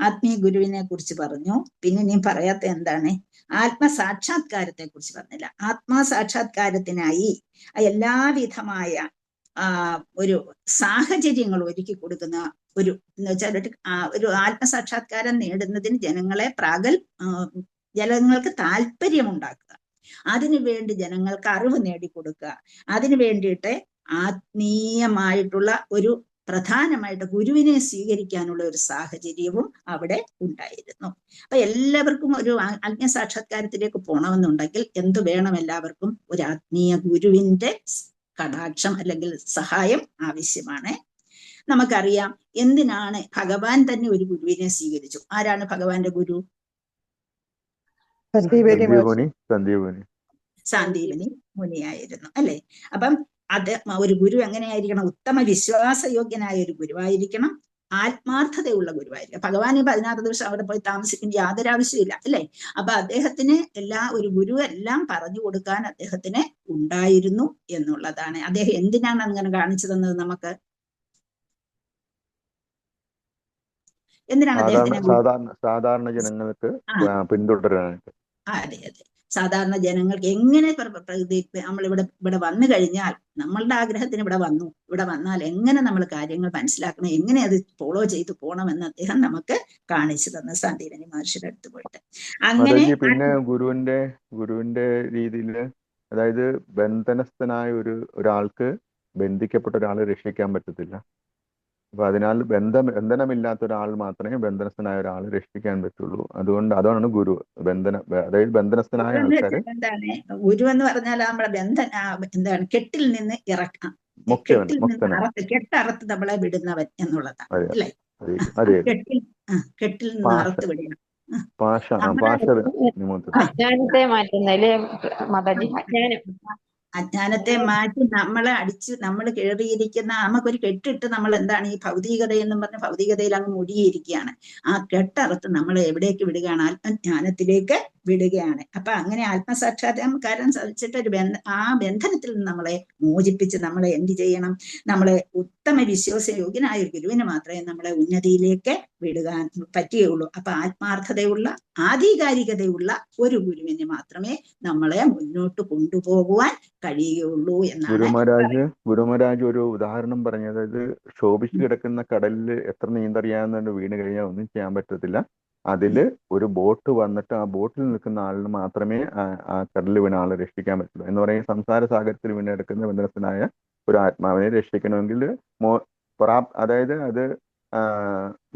ആത്മീയ ഗുരുവിനെ കുറിച്ച് പറഞ്ഞു. പിന്നെ നീ പറയാത്ത എന്താണ്? ആത്മസാക്ഷാത്കാരത്തെ കുറിച്ച് പറഞ്ഞില്ല. ആത്മസാക്ഷാത്കാരത്തിനായി എല്ലാവിധമായ ഒരു സാഹചര്യങ്ങൾ ഒരുക്കി കൊടുക്കുന്ന ഒരു എന്ന് വെച്ചാൽ ഒരു ആത്മസാക്ഷാത്കാരം നേടുന്നതിന് ജനങ്ങൾക്ക് താല്പര്യമുണ്ടാക്കുക, അതിനുവേണ്ടി ജനങ്ങൾക്ക് അറിവ് നേടിക്കൊടുക്കുക, അതിനു വേണ്ടിയിട്ട് ആത്മീയമായിട്ടുള്ള ഒരു പ്രധാനമായിട്ട് ഗുരുവിനെ സ്വീകരിക്കാനുള്ള ഒരു സാഹചര്യവും അവിടെ ഉണ്ടായിരുന്നു. അപ്പൊ എല്ലാവർക്കും ഒരു ആത്മീയ സാക്ഷാത്കാരത്തിലേക്ക് പോകണമെന്നുണ്ടെങ്കിൽ എന്ത് വേണം? എല്ലാവർക്കും ഒരു ആത്മീയ ഗുരുവിന്റെ കടാക്ഷം അല്ലെങ്കിൽ സഹായം ആവശ്യമാണ്. നമുക്കറിയാം എന്തിനാണ് ഭഗവാൻ തന്നെ ഒരു ഗുരുവിനെ സ്വീകരിച്ചു. ആരാണ് ഭഗവാന്റെ ഗുരു? സാന്ദീപനി മുനിയായിരുന്നു അല്ലെ? അപ്പം അത് ഒരു ഗുരു എങ്ങനെയായിരിക്കണം? ഉത്തമ വിശ്വാസയോഗ്യനായ ഒരു ഗുരുവായിരിക്കണം, ആത്മാർത്ഥതയുള്ള ഗുരുവായിരിക്കണം. ഭഗവാൻ 16 ദിവസം അവിടെ പോയി താമസിക്കേണ്ട യാതൊരു ആവശ്യമില്ല അല്ലെ? അപ്പൊ അദ്ദേഹത്തിന് ഒരു ഗുരു എല്ലാം പറഞ്ഞു കൊടുക്കാൻ അദ്ദേഹത്തിന് ഉണ്ടായിരുന്നു എന്നുള്ളതാണ്. അദ്ദേഹം എന്തിനാണ് അങ്ങനെ കാണിച്ചു തന്നത് നമുക്ക്? എന്തിനാണ് അദ്ദേഹത്തിന് സാധാരണ ജനങ്ങൾക്ക് പിന്തുടരാനായിട്ട്? അതെ അതെ, സാധാരണ ജനങ്ങൾക്ക് എങ്ങനെ നമ്മൾ ഇവിടെ വന്നു കഴിഞ്ഞാൽ, നമ്മളുടെ ആഗ്രഹത്തിന് ഇവിടെ വന്നാൽ എങ്ങനെ നമ്മൾ കാര്യങ്ങൾ മനസ്സിലാക്കണം, എങ്ങനെ അത് ഫോളോ ചെയ്ത് പോകണമെന്ന് അദ്ദേഹം നമുക്ക് കാണിച്ചു തന്ന സാന്ദീപനി മഹർഷിയുടെ അടുത്ത് പോയിട്ട്. അങ്ങനെ പിന്നെ ഗുരുവിന്റെ രീതിയിൽ, അതായത് ബന്ധനസ്ഥനായ ഒരാൾക്ക് ബന്ധിക്കപ്പെട്ട ഒരാളെ രക്ഷിക്കാൻ പറ്റത്തില്ല. അപ്പൊ അതിനാൽ ബന്ധനമില്ലാത്ത ഒരാൾ മാത്രമേ ബന്ധനസ്ഥനായ ഒരാളെ രക്ഷിക്കാൻ പറ്റുള്ളൂ. അതാണ് ഗുരു. അതായത് ബന്ധനസ്ഥനായ ആൾക്കാരെ ഗുരു എന്ന് പറഞ്ഞാൽ നമ്മുടെ കെട്ടിൽ നിന്ന് ഇറക്കാം, കെട്ടറുത്ത് നമ്മളെ വിടുന്നവൻ എന്നുള്ളതാണ് അല്ലേ? കെട്ടിൽ നിന്ന് അറുത്ത് വിടണം. അജ്ഞാനത്തെ മാറ്റി നമ്മൾ കയറിയിരിക്കുന്ന നമുക്കൊരു കെട്ടിട്ട് നമ്മൾ എന്താണ് ഈ ഭൗതികത എന്നും പറഞ്ഞ ഭൗതികതയിൽ അങ്ങ് മുടിയിരിക്കുകയാണ്. ആ കെട്ടറുത്ത് നമ്മൾ എവിടേക്ക് വിടുകയാണ്? ആത്മജ്ഞാനത്തിലേക്ക് വിടുകയാണ്. അപ്പൊ അങ്ങനെ ആത്മസാക്ഷാത്കാരം സാധിച്ചിട്ട് ആ ബന്ധനത്തിൽ നിന്ന് നമ്മളെ മോചിപ്പിച്ച് നമ്മളെ എന്ത് ചെയ്യണം? നമ്മളെ ഉത്തമ വിശ്വാസയോഗ്യനായ ഒരു ഗുരുവിന് മാത്രമേ നമ്മളെ ഉന്നതിയിലേക്ക് വിടുവാൻ പറ്റുകയുള്ളൂ. അപ്പൊ ആത്മാർത്ഥതയുള്ള ആധികാരികതയുള്ള ഒരു ഗുരുവിന് മാത്രമേ നമ്മളെ മുന്നോട്ട് കൊണ്ടുപോകുവാൻ കഴിയുകയുള്ളൂ എന്നാണ് ഗുരുമഹാരാജ് ഒരു ഉദാഹരണം പറഞ്ഞത്. അതായത് ശോഭിച്ചു കിടക്കുന്ന കടലിൽ എത്ര നീന്തറിയാവുന്നതുകൊണ്ട് വീണ് കഴിഞ്ഞാൽ ഒന്നും ചെയ്യാൻ പറ്റത്തില്ല. അതില് ഒരു ബോട്ട് വന്നിട്ട് ആ ബോട്ടിൽ നിൽക്കുന്ന ആളിന് മാത്രമേ ആ കടലിൽ വീണ ആളെ രക്ഷിക്കാൻ പറ്റുള്ളൂ എന്ന് പറയുന്നത്. സംസാര സാഗരത്തിൽ വീണെടുക്കുന്ന ബന്ധനസ്ഥനായ ഒരു ആത്മാവിനെ രക്ഷിക്കണമെങ്കിൽ അതായത് അത്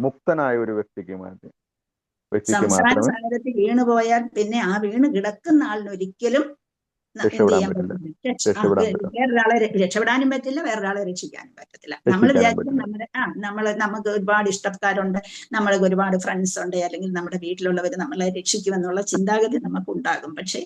മുക്തനായ ഒരു വ്യക്തിക്ക് മാത്രമേ വീണുപോയാൽ പിന്നെ ആ വീണ് കിടക്കുന്ന ആളിന് ഒരിക്കലും വേറൊരാളെ രക്ഷപ്പെടാനും പറ്റില്ല, വേറൊരാളെ രക്ഷിക്കാനും പറ്റത്തില്ല. നമ്മൾ വിചാരിക്കും നമുക്ക് ഒരുപാട് ഇഷ്ടക്കാരുണ്ട്, നമ്മൾക്ക് ഒരുപാട് ഫ്രണ്ട്സ് ഉണ്ട്, അല്ലെങ്കിൽ നമ്മുടെ വീട്ടിലുള്ളവർ നമ്മളെ രക്ഷിക്കുമെന്നുള്ള ചിന്താഗതി നമുക്ക് ഉണ്ടാകും. പക്ഷെ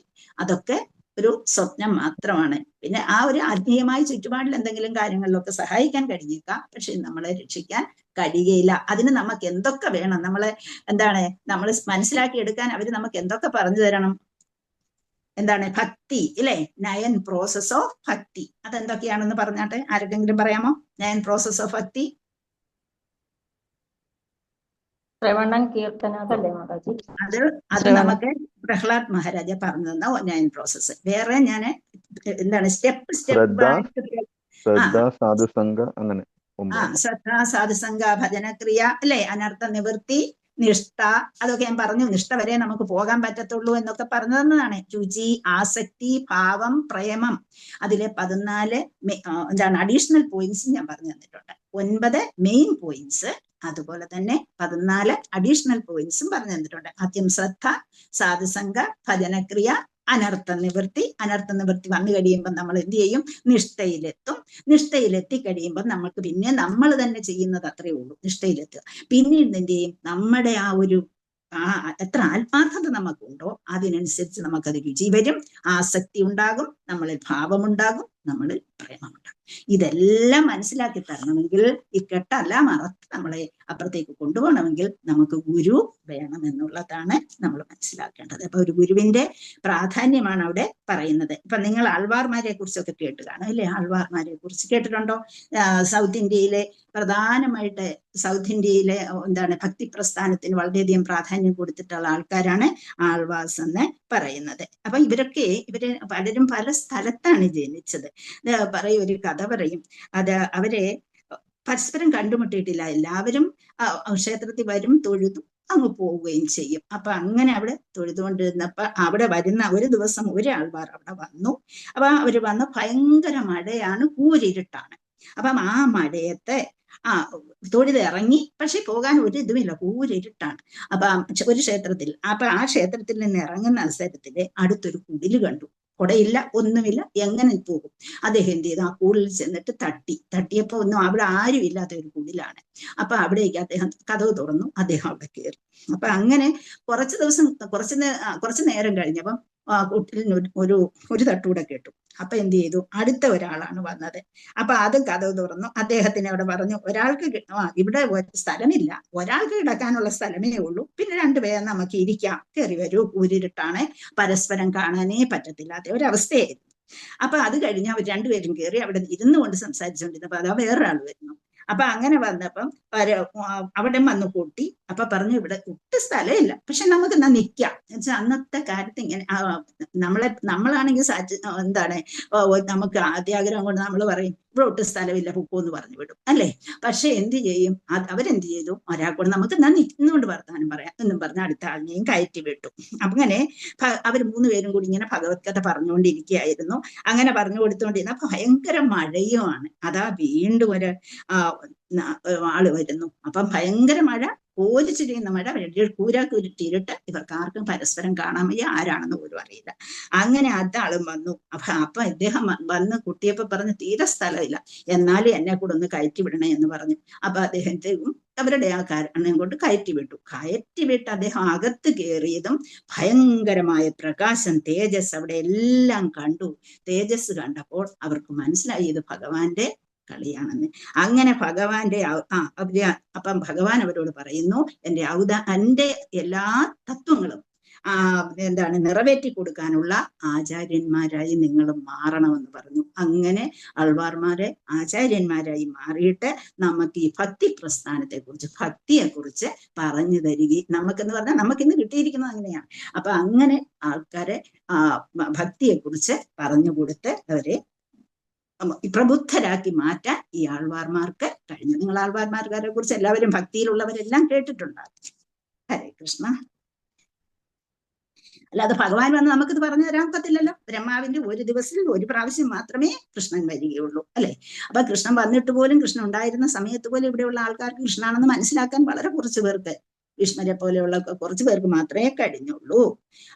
അതൊക്കെ ഒരു സ്വപ്നം മാത്രമാണ്. പിന്നെ ആ ഒരു ആത്മീയമായ ചുറ്റുപാടിൽ എന്തെങ്കിലും കാര്യങ്ങളിലൊക്കെ സഹായിക്കാൻ കഴിഞ്ഞേക്കാം, പക്ഷെ നമ്മളെ രക്ഷിക്കാൻ കഴിയുകയില്ല. അതിന് നമുക്ക് എന്തൊക്കെ വേണം? നമ്മൾ മനസ്സിലാക്കി എടുക്കാൻ അവര് നമുക്ക് എന്തൊക്കെ പറഞ്ഞു തരണം? ഭക്തി ഇല്ലേ? 9 പ്രോസസ് ഓഫ് ഭക്തി. അതെന്തൊക്കെയാണെന്ന് പറഞ്ഞാട്ടെ, ആർക്കെങ്കിലും പറയാമോ? 9 പ്രോസസ് ഓഫ് ഭക്തി. ശ്രവണം, കീർത്തനം, അതല്ലേ മാതാജി? അത് നമുക്ക് പ്രഹ്ലാദ് മഹാരാജ പറഞ്ഞു തന്ന 9 പ്രോസസ്. വേറെ ഞാൻ സ്റ്റെപ്പ് ശ്രദ്ധ, സാധുസംഗ, ഭജനക്രിയ അല്ലെ, അനർത്ഥ നിവൃത്തി, നിഷ്ഠ, അതൊക്കെ ഞാൻ പറഞ്ഞു. നിഷ്ഠ വരെ നമുക്ക് പോകാൻ പറ്റത്തുള്ളൂ എന്നൊക്കെ പറഞ്ഞു തന്നതാണ്. രുചി, ആസക്തി, ഭാവം, പ്രേമം, അതിലെ 14 അഡീഷണൽ പോയിന്റ്സ് ഞാൻ പറഞ്ഞു തന്നിട്ടുണ്ട്. 9 മെയിൻ പോയിന്റ്സ്, അതുപോലെ തന്നെ 14 അഡീഷണൽ പോയിന്റ്സും പറഞ്ഞു തന്നിട്ടുണ്ട്. ആദ്യം ശ്രദ്ധ, സാധുസംഗ, ഭജനക്രിയ, അനർത്ഥ നിവൃത്തി. അനർത്ഥ നിവൃത്തി വന്നു കഴിയുമ്പോൾ നമ്മൾ എന്ത് ചെയ്യും? നിഷ്ഠയിലെത്തും. നിഷ്ഠയിലെത്തി കഴിയുമ്പോൾ നമുക്ക് പിന്നെ നമ്മൾ തന്നെ ചെയ്യുന്നത് അത്രയേ ഉള്ളൂ, നിഷ്ഠയിലെത്തുക. പിന്നീട് എന്ത് ചെയ്യും? നമ്മുടെ എത്ര ആത്മാർത്ഥത നമുക്കുണ്ടോ അതിനനുസരിച്ച് നമുക്കത് രുചി വരും, ആസക്തി ഉണ്ടാകും, നമ്മളിൽ ഭാവമുണ്ടാകും, നമ്മളിൽ പ്രേമമുണ്ട്. ഇതെല്ലാം മനസ്സിലാക്കി തരണമെങ്കിൽ ഈ കെട്ടല്ല മറത്ത് നമ്മളെ അപ്പുറത്തേക്ക് കൊണ്ടുപോകണമെങ്കിൽ നമുക്ക് ഗുരു വേണം എന്നുള്ളതാണ് നമ്മൾ മനസ്സിലാക്കേണ്ടത്. അപ്പൊ ഒരു ഗുരുവിന്റെ പ്രാധാന്യമാണ് അവിടെ പറയുന്നത്. ഇപ്പൊ നിങ്ങൾ ആൾവാർമാരെ കുറിച്ചൊക്കെ കേട്ട് കാണും അല്ലെ? ആൾവാർമാരെ കുറിച്ച് കേട്ടിട്ടുണ്ടോ? സൗത്ത് ഇന്ത്യയിലെ പ്രധാനമായിട്ട് സൗത്ത് ഇന്ത്യയിലെ ഭക്തി പ്രസ്ഥാനത്തിന് വളരെയധികം പ്രാധാന്യം കൊടുത്തിട്ടുള്ള ആൾക്കാരാണ് ആൾവാസ് എന്ന് പറയുന്നത്. അപ്പൊ ഇവര് പലരും പല സ്ഥലത്താണ് ജനിച്ചത്. പറയും, ഒരു കഥ പറയും. അത് അവരെ പരസ്പരം കണ്ടുമുട്ടിയിട്ടില്ല. എല്ലാവരും ക്ഷേത്രത്തിൽ വരും, തൊഴുതും അങ്ങ് പോവുകയും ചെയ്യും. അപ്പൊ അങ്ങനെ അവിടെ തൊഴുതുകൊണ്ടിരുന്നപ്പോ അവിടെ വരുന്ന ഒരു ദിവസം ഒരാൾവാർ അവിടെ വന്നു. അപ്പൊ അവര് വന്ന് ഭയങ്കര മഴയാണ്, കൂരിരുട്ടാണ്. അപ്പം ആ മഴയത്തെ തൊഴുതിറങ്ങി, പക്ഷെ പോകാൻ ഒരു ഇതുമില്ല, കൂരിരുട്ടാണ്. അപ്പൊ ഒരു ക്ഷേത്രത്തിൽ, അപ്പൊ ആ ക്ഷേത്രത്തിൽ നിന്ന് ഇറങ്ങുന്ന അവസരത്തില് അടുത്തൊരു കുടില് കണ്ടു. കുടയില്ല, ഒന്നുമില്ല, എങ്ങനെ പോകും? അദ്ദേഹം എന്ത് ചെയ്തു? ആ കുടിലിൽ ചെന്നിട്ട് തട്ടിയപ്പോ ഒന്നും അവിടെ ആരും ഇല്ലാത്ത ഒരു കുടിലാണ്. അപ്പൊ അവിടേക്ക് അദ്ദേഹം കതവ് തുറന്നു, അദ്ദേഹം അവിടെ കയറി. അപ്പൊ അങ്ങനെ കുറച്ചു നേരം കഴിഞ്ഞപ്പം കുട്ടിലിന് ഒരു തട്ടൂടെ കേട്ടു. അപ്പൊ എന്ത് ചെയ്തു? അടുത്ത ഒരാളാണ് വന്നത്. അപ്പൊ അതും കതവ് തുറന്നു. അദ്ദേഹത്തിന് അവിടെ പറഞ്ഞു, ഒരാൾക്ക് ഇവിടെ സ്ഥലമില്ല, ഒരാൾക്ക് കിടക്കാനുള്ള സ്ഥലമേ ഉള്ളൂ, പിന്നെ രണ്ടുപേരെ നമുക്ക് ഇരിക്കാം, കയറി വരൂ, കൂരിരുട്ടാണ്, പരസ്പരം കാണാനേ പറ്റത്തില്ലാത്ത ഒരവസ്ഥയായിരുന്നു. അപ്പൊ അത് കഴിഞ്ഞ് അവർ രണ്ടുപേരും കയറി അവിടെ ഇരുന്നു കൊണ്ട് സംസാരിച്ചുകൊണ്ടിരുന്നപ്പോ അതാ വേറൊരാൾ വരുന്നു. അപ്പൊ അങ്ങനെ വന്നപ്പം അവിടെ വന്ന് കൂട്ടി. അപ്പൊ പറഞ്ഞു, ഇവിടെ ഒട്ടും സ്ഥലമില്ല, പക്ഷെ നമുക്ക് എന്നാ നിൽക്കാം. എന്നുവെച്ചാൽ അന്നത്തെ കാലത്ത് ഇങ്ങനെ നമ്മളാണെങ്കിൽ നമുക്ക് ആദ്യാഗ്രഹം കൊണ്ട് നമ്മൾ പറയും ഇവിടെ ഒട്ടും സ്ഥലമില്ല, പൊക്കോന്ന് പറഞ്ഞു വിടും അല്ലേ? പക്ഷെ എന്ത് ചെയ്യും? അവരെന്ത് ചെയ്തു? ഒരാൾക്കൂടെ നമുക്ക് എന്നാ നിന്നുകൊണ്ട് വർത്താനം പറയാം എന്നും പറഞ്ഞ് അടുത്ത ആളിനെയും കയറ്റി വിട്ടു. അങ്ങനെ അവർ 3 പേരും കൂടി ഇങ്ങനെ ഭഗവത് കഥ പറഞ്ഞുകൊണ്ടിരിക്കുകയായിരുന്നു. അങ്ങനെ പറഞ്ഞു കൊടുത്തുകൊണ്ടിരുന്ന ഭയങ്കര മഴയുമാണ്. അതാ വീണ്ടും ഒരു ആള് വരുന്നു. അപ്പം ഭയങ്കര മഴ, കോരിച്ചിരിയുന്ന മഴ, കൂരാക്കുരുട്ടിയിട്ട് ഇവർക്ക് ആർക്കും പരസ്പരം കാണാൻ വയ്യ, ആരാണെന്ന് പോലും അറിയില്ല. അങ്ങനെ അതാളും വന്നു. അപ്പൊ ഇദ്ദേഹം വന്ന് കുട്ടിയപ്പോ പറഞ്ഞു, തീരെ സ്ഥലമില്ല, എന്നാലും എന്നെ കൂടെ ഒന്ന് കയറ്റി വിടണേ എന്ന് പറഞ്ഞു. അപ്പൊ അദ്ദേഹത്തെയും അവരുടെ ആ കാരണം കൊണ്ട് കയറ്റിവിട്ട് അദ്ദേഹം അകത്ത് കയറിയതും ഭയങ്കരമായ പ്രകാശം, തേജസ് അവിടെ എല്ലാം കണ്ടു. തേജസ് കണ്ടപ്പോൾ അവർക്ക് മനസ്സിലായി ഇത് ഭഗവാന്റെ കളിയാണെന്ന്. അങ്ങനെ ഭഗവാന്റെ അപ്പം ഭഗവാൻ അവരോട് പറയുന്നു, എന്റെ എല്ലാ തത്വങ്ങളും നിറവേറ്റി കൊടുക്കാനുള്ള ആചാര്യന്മാരായി നിങ്ങൾ മാറണമെന്ന് പറഞ്ഞു. അങ്ങനെ ആൾവാർമാരെ ആചാര്യന്മാരായി മാറിയിട്ട് നമുക്ക് ഈ ഭക്തി പ്രസ്ഥാനത്തെ കുറിച്ച്, ഭക്തിയെ കുറിച്ച് പറഞ്ഞു തരികയും, നമുക്കെന്ന് പറഞ്ഞാൽ നമുക്കിന്ന് കിട്ടിയിരിക്കുന്നത് അങ്ങനെയാണ്. അപ്പൊ അങ്ങനെ ആൾക്കാരെ ഭക്തിയെ കുറിച്ച് പറഞ്ഞു കൊടുത്ത് അവരെ പ്രബുദ്ധരാക്കി മാറ്റാൻ ഈ ആൾവാർമാർക്ക് കഴിഞ്ഞു. നിങ്ങൾ ആൾവാർമാരെ കുറിച്ച് എല്ലാവരും ഭക്തിയിലുള്ളവരെല്ലാം കേട്ടിട്ടുണ്ടാകും. ഹരേ കൃഷ്ണ. അല്ലാതെ ഭഗവാൻ വന്ന് നമുക്കിത് പറഞ്ഞു തരാൻ ഒക്കത്തില്ലല്ലോ. ബ്രഹ്മാവിന്റെ ഒരു ദിവസത്തിൽ ഒരു പ്രാവശ്യം മാത്രമേ കൃഷ്ണൻ വരികയുള്ളൂ അല്ലെ? അപ്പൊ കൃഷ്ണൻ വന്നിട്ട് പോലും, കൃഷ്ണൻ ഉണ്ടായിരുന്ന സമയത്ത് പോലും ഇവിടെയുള്ള ആൾക്കാർക്ക് കൃഷ്ണനാണെന്ന് മനസ്സിലാക്കാൻ വളരെ കുറച്ചു പേർക്ക്, വിഷ്ണുരെ പോലെയുള്ള കുറച്ചു പേർക്ക് മാത്രമേ കഴിഞ്ഞുള്ളൂ.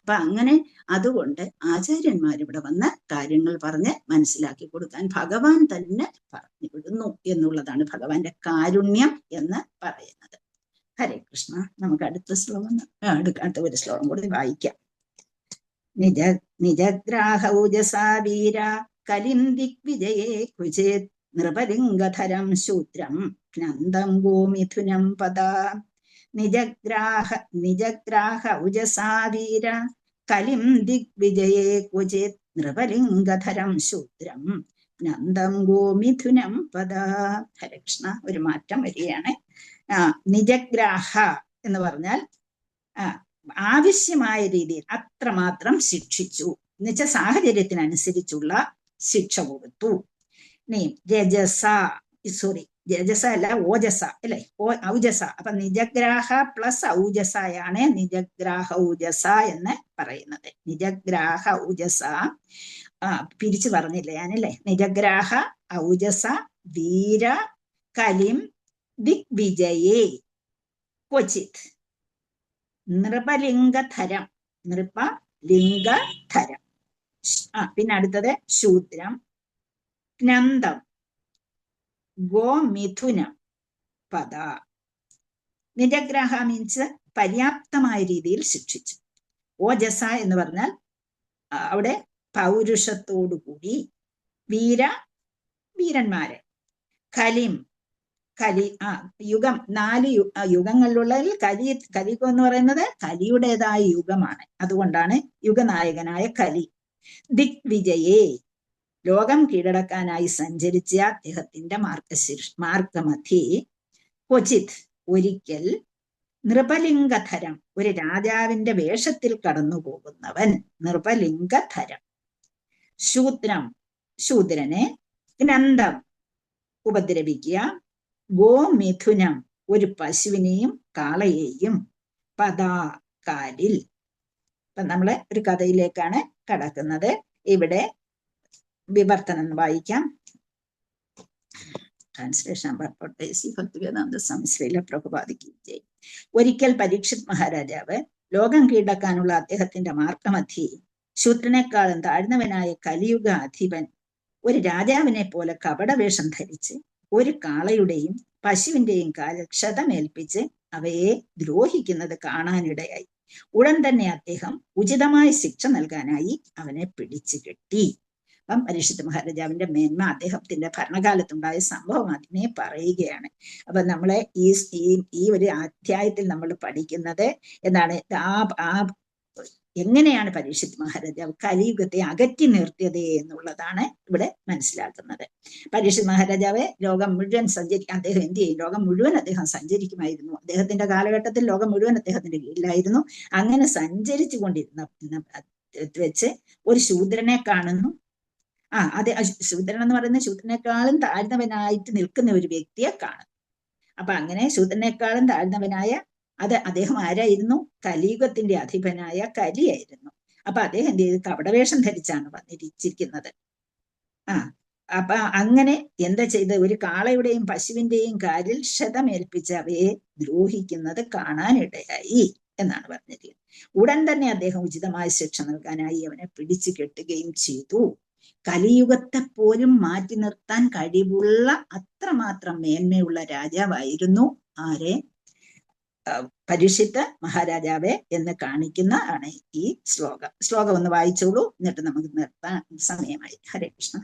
അപ്പൊ അങ്ങനെ അതുകൊണ്ട് ആചാര്യന്മാർ ഇവിടെ വന്ന് കാര്യങ്ങൾ പറഞ്ഞ് മനസ്സിലാക്കി കൊടുക്കാൻ ഭഗവാൻ തന്നെ പറഞ്ഞു വിടുന്നു എന്നുള്ളതാണ് ഭഗവാന്റെ കാരുണ്യം എന്ന് പറയുന്നത്. ഹരേ കൃഷ്ണ. നമുക്ക് അടുത്ത ഒരു ശ്ലോകം കൂടി വായിക്കാം. നിജഗ്രാഹൗജസാ വീര കലിം ദിഗ്വിജയേ കുചേത് നൃപലിംഗധരം ശൂദ്രം നന്ദം ഗോമിഥുനം പദാ. നിജഗ്രാഹ ഉജസാ വീര കലിം ദിഗ്വിജയേ ക്വചിത് നൃപലിംഗധരം ശൂദ്രം നന്ദം ഗോമിഥുനം പദാ. ഹരേ കൃഷ്ണ. ഒരു മാറ്റം വരികയാണ്. നിജഗ്രാഹ എന്ന് പറഞ്ഞാൽ ആവശ്യമായ രീതിയിൽ അത്രമാത്രം ശിക്ഷിച്ചു, എന്നുവെച്ചാൽ സാഹചര്യത്തിനനുസരിച്ചുള്ള ശിക്ഷ കൊടുത്തു. രജസ അല്ല, ഓജസ അല്ലെ, ഔജസ. അപ്പൊ നിജഗ്രാഹ പ്ലസ് ഔജസയാണ് നിജഗ്രാഹ ഔജസ എന്ന് പറയുന്നത്. നിജഗ്രാഹ ഔജസ പിരിച്ചു പറഞ്ഞില്ല ഞാനല്ലേ? നിജഗ്രാഹ ഔജസ വീര കലിം ദിഗ്വിജയേ ക്വചിത് നൃപലിംഗധരം. നൃപലിംഗധരം. പിന്നെ അടുത്തത് ശൂദ്രം നന്ദം ഗോമിഥുനം പദ. നിജഗ്രാഹ മീൻസ് പര്യാപ്തമായ രീതിയിൽ ശിക്ഷിച്ചു. ഓജസ എന്ന് പറഞ്ഞാൽ അവിടെ പൗരുഷത്തോടുകൂടി, വീര വീരന്മാരെ. കലിം, കലി യുഗം, 4 യുഗങ്ങളിലുള്ളതിൽ കലിയുഗം എന്ന് പറയുന്നത് കലിയുടേതായ യുഗമാണ്. അതുകൊണ്ടാണ് യുഗനായകനായ കലി. ദിഗ്വിജയേ, ലോകം കീഴടക്കാനായി സഞ്ചരിച്ച അദ്ദേഹത്തിന്റെ മാർഗമധ്യേ ക്വചിത്, ഒരിക്കൽ, നൃപലിംഗധരം, ഒരു രാജാവിന്റെ വേഷത്തിൽ കടന്നു പോകുന്നവൻ, നൃപലിംഗധരം. ശൂദ്രം, ശൂദ്രനെ. ഗ്രന്ഥം, ഉപദ്രവിക്കുക. ഗോമിഥുനം, ഒരു പശുവിനെയും കാളയെയും. പദാ, കാലിൽ. അപ്പൊ നമ്മള് ഒരു കഥയിലേക്കാണ് കടക്കുന്നത്. ഇവിടെ വിവർത്തനം വായിക്കാം. ട്രാൻസ്ലേഷൻ ഭക്തിവേദാന്ത സംശ്രീല പ്രഭുപാദിക്ക്. ഒരിക്കൽ പരീക്ഷിത് മഹാരാജാവ് ലോകം കീഴടക്കാനുള്ള അദ്ദേഹത്തിന്റെ മാർഗമധ്യേ ശൂദ്രനേക്കാളും താഴ്ന്നവനായ കലിയുഗ അധിപൻ ഒരു രാജാവിനെ പോലെ കപടവേഷം ധരിച്ച് ഒരു കാളയുടെയും പശുവിന്റെയും കാലിൽ ക്ഷതമേൽപ്പിച്ച് അവയെ ദ്രോഹിക്കുന്നത് കാണാനിടയായി. ഉടൻ തന്നെ അദ്ദേഹം ഉചിതമായ ശിക്ഷ നൽകാനായി അവനെ പിടിച്ചു കെട്ടി. അപ്പം പരീക്ഷിത് മഹാരാജാവിന്റെ മേന്മ, അദ്ദേഹത്തിന്റെ ഭരണകാലത്തുണ്ടായ സംഭവം അതിനെ പറയുകയാണ്. അപ്പൊ നമ്മളെ ഈ ഒരു അധ്യായത്തിൽ നമ്മൾ പഠിക്കുന്നത് എന്താണ്? എങ്ങനെയാണ് പരീക്ഷിത് മഹാരാജാവ് കലിയുഗത്തെ അകറ്റി നിർത്തിയത് എന്നുള്ളതാണ് ഇവിടെ മനസ്സിലാക്കുന്നത്. പരീക്ഷിത് മഹാരാജാവ് ലോകം മുഴുവൻ അദ്ദേഹം എന്ത് ചെയ്യും? ലോകം മുഴുവൻ അദ്ദേഹം സഞ്ചരിക്കുമായിരുന്നു. അദ്ദേഹത്തിന്റെ കാലഘട്ടത്തിൽ ലോകം മുഴുവൻ അദ്ദേഹത്തിന്റെ കീഴിലായിരുന്നു. അങ്ങനെ സഞ്ചരിച്ചു കൊണ്ടിരുന്ന വെച്ച് ഒരു ശൂദ്രനെ കാണുന്നു. അത് ശൂദ്രൻ എന്ന് പറയുന്ന ശൂദ്രനേക്കാളും താഴ്ന്നവനായിട്ട് നിൽക്കുന്ന ഒരു വ്യക്തിയെ കാണും. അപ്പൊ അങ്ങനെ ശൂദ്രനേക്കാളും താഴ്ന്നവനായ അദ്ദേഹം ആരായിരുന്നു? കലിയുഗത്തിന്റെ അധിപനായ കലിയായിരുന്നു. അപ്പൊ അദ്ദേഹം എന്ത് ചെയ്ത്? കപടവേഷം ധരിച്ചാണ് വന്നിരിച്ചിരിക്കുന്നത്. അപ്പൊ അങ്ങനെ എന്താ ചെയ്ത്? ഒരു കാളയുടെയും പശുവിന്റെയും കാലിൽ ക്ഷതമേൽപ്പിച്ച് അവയെ ദ്രോഹിക്കുന്നത് കാണാനിടയായി എന്നാണ് പറഞ്ഞിരിക്കുന്നത്. ഉടൻ തന്നെ അദ്ദേഹം ഉചിതമായ ശിക്ഷ നൽകാനായി അവനെ പിടിച്ചു കെട്ടുകയും ചെയ്തു. കലിയുഗത്തെ പോലും മാറ്റി നിർത്താൻ കഴിവുള്ള അത്രമാത്രം മേന്മയുള്ള രാജാവായിരുന്നു ആരെ? പരീക്ഷിത് മഹാരാജാവെ എന്ന് കാണിക്കുന്ന ആണ് ഈ ശ്ലോകം ഒന്ന് വായിച്ചോളൂ, എന്നിട്ട് നമുക്ക് നിർത്താൻ സമയമായി. ഹരേ കൃഷ്ണ.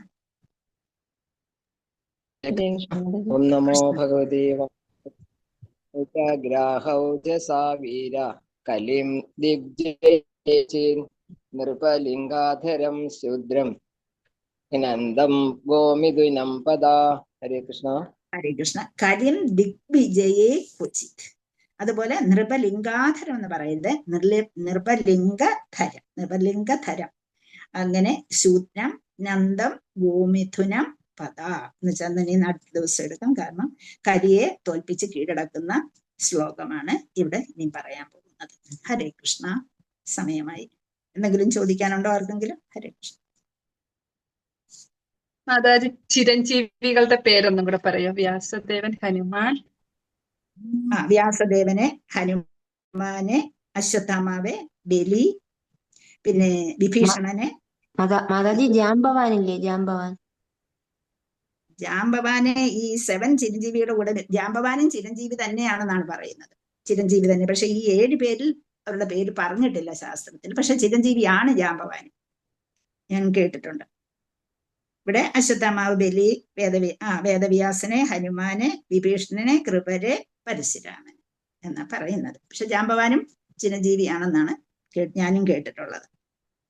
ഓം നമോ ഭഗവതേ വീര കലിം ദിഗ്ജയേചിൻ നൃപലിംഗാധരം ശൂദ്രം ഹിനന്ദം ഗോമിഥുനം പദാ. ഹരേ കൃഷ്ണ. ഹരേ കൃഷ്ണ. കലിം ദിഗ്വിജയേ ക്വചിത്. അതുപോലെ നൃപലിംഗാധരം എന്ന് പറയുന്നത് നൃപലിംഗധരം. അങ്ങനെ ശൂദ്രം, നന്ദം, ഗോമിഥുനം, പദ എന്ന് വെച്ചാൽ ഇനി അടുത്ത ദിവസം എടുക്കാം. കാരണം കലിയെ തോൽപ്പിച്ച് കീഴടക്കുന്ന ശ്ലോകമാണ് ഇവിടെ ഇനി പറയാൻ പോകുന്നത്. ഹരേ കൃഷ്ണ. സമയമായി. എന്തെങ്കിലും ചോദിക്കാനുണ്ടോ ആർക്കെങ്കിലും? ഹരേ കൃഷ്ണ. മാതാജി, ചിരഞ്ജീവികളുടെ പേരൊന്നും കൂടെ പറയോ? വ്യാസദേവൻ, ഹനുമാൻ. വ്യാസദേവനെ, ഹനുമാനെ, അശ്വത്ഥാമാവെ, ബലി, പിന്നെ വിഭീഷണനെ. മാതാജി ജാംബവാനില്ലേ? ജാംബവാനെ ഈ 7 ചിരഞ്ജീവിയുടെ കൂടെ ജാംബവാനും ചിരഞ്ജീവി തന്നെയാണെന്നാണ് പറയുന്നത്. ചിരഞ്ജീവി തന്നെ. പക്ഷെ ഈ 7 പേരിൽ അവരുടെ പേര് പറഞ്ഞിട്ടില്ല ശാസ്ത്രത്തിൽ. പക്ഷെ ചിരഞ്ജീവിയാണ് ജാംബവാൻ, ഞാൻ കേട്ടിട്ടുണ്ട്. ഇവിടെ അശ്വത്ഥാമാവ്, ബലി, വേദവ്യാസനെ, ഹനുമാനെ, വിഭീഷണനെ, കൃപരെ, പരശുരാമൻ എന്നാ പറയുന്നത്. പക്ഷെ ജാംബവാനും ചിരഞ്ജീവിയാണെന്നാണ് ഞാനും കേട്ടിട്ടുള്ളത്.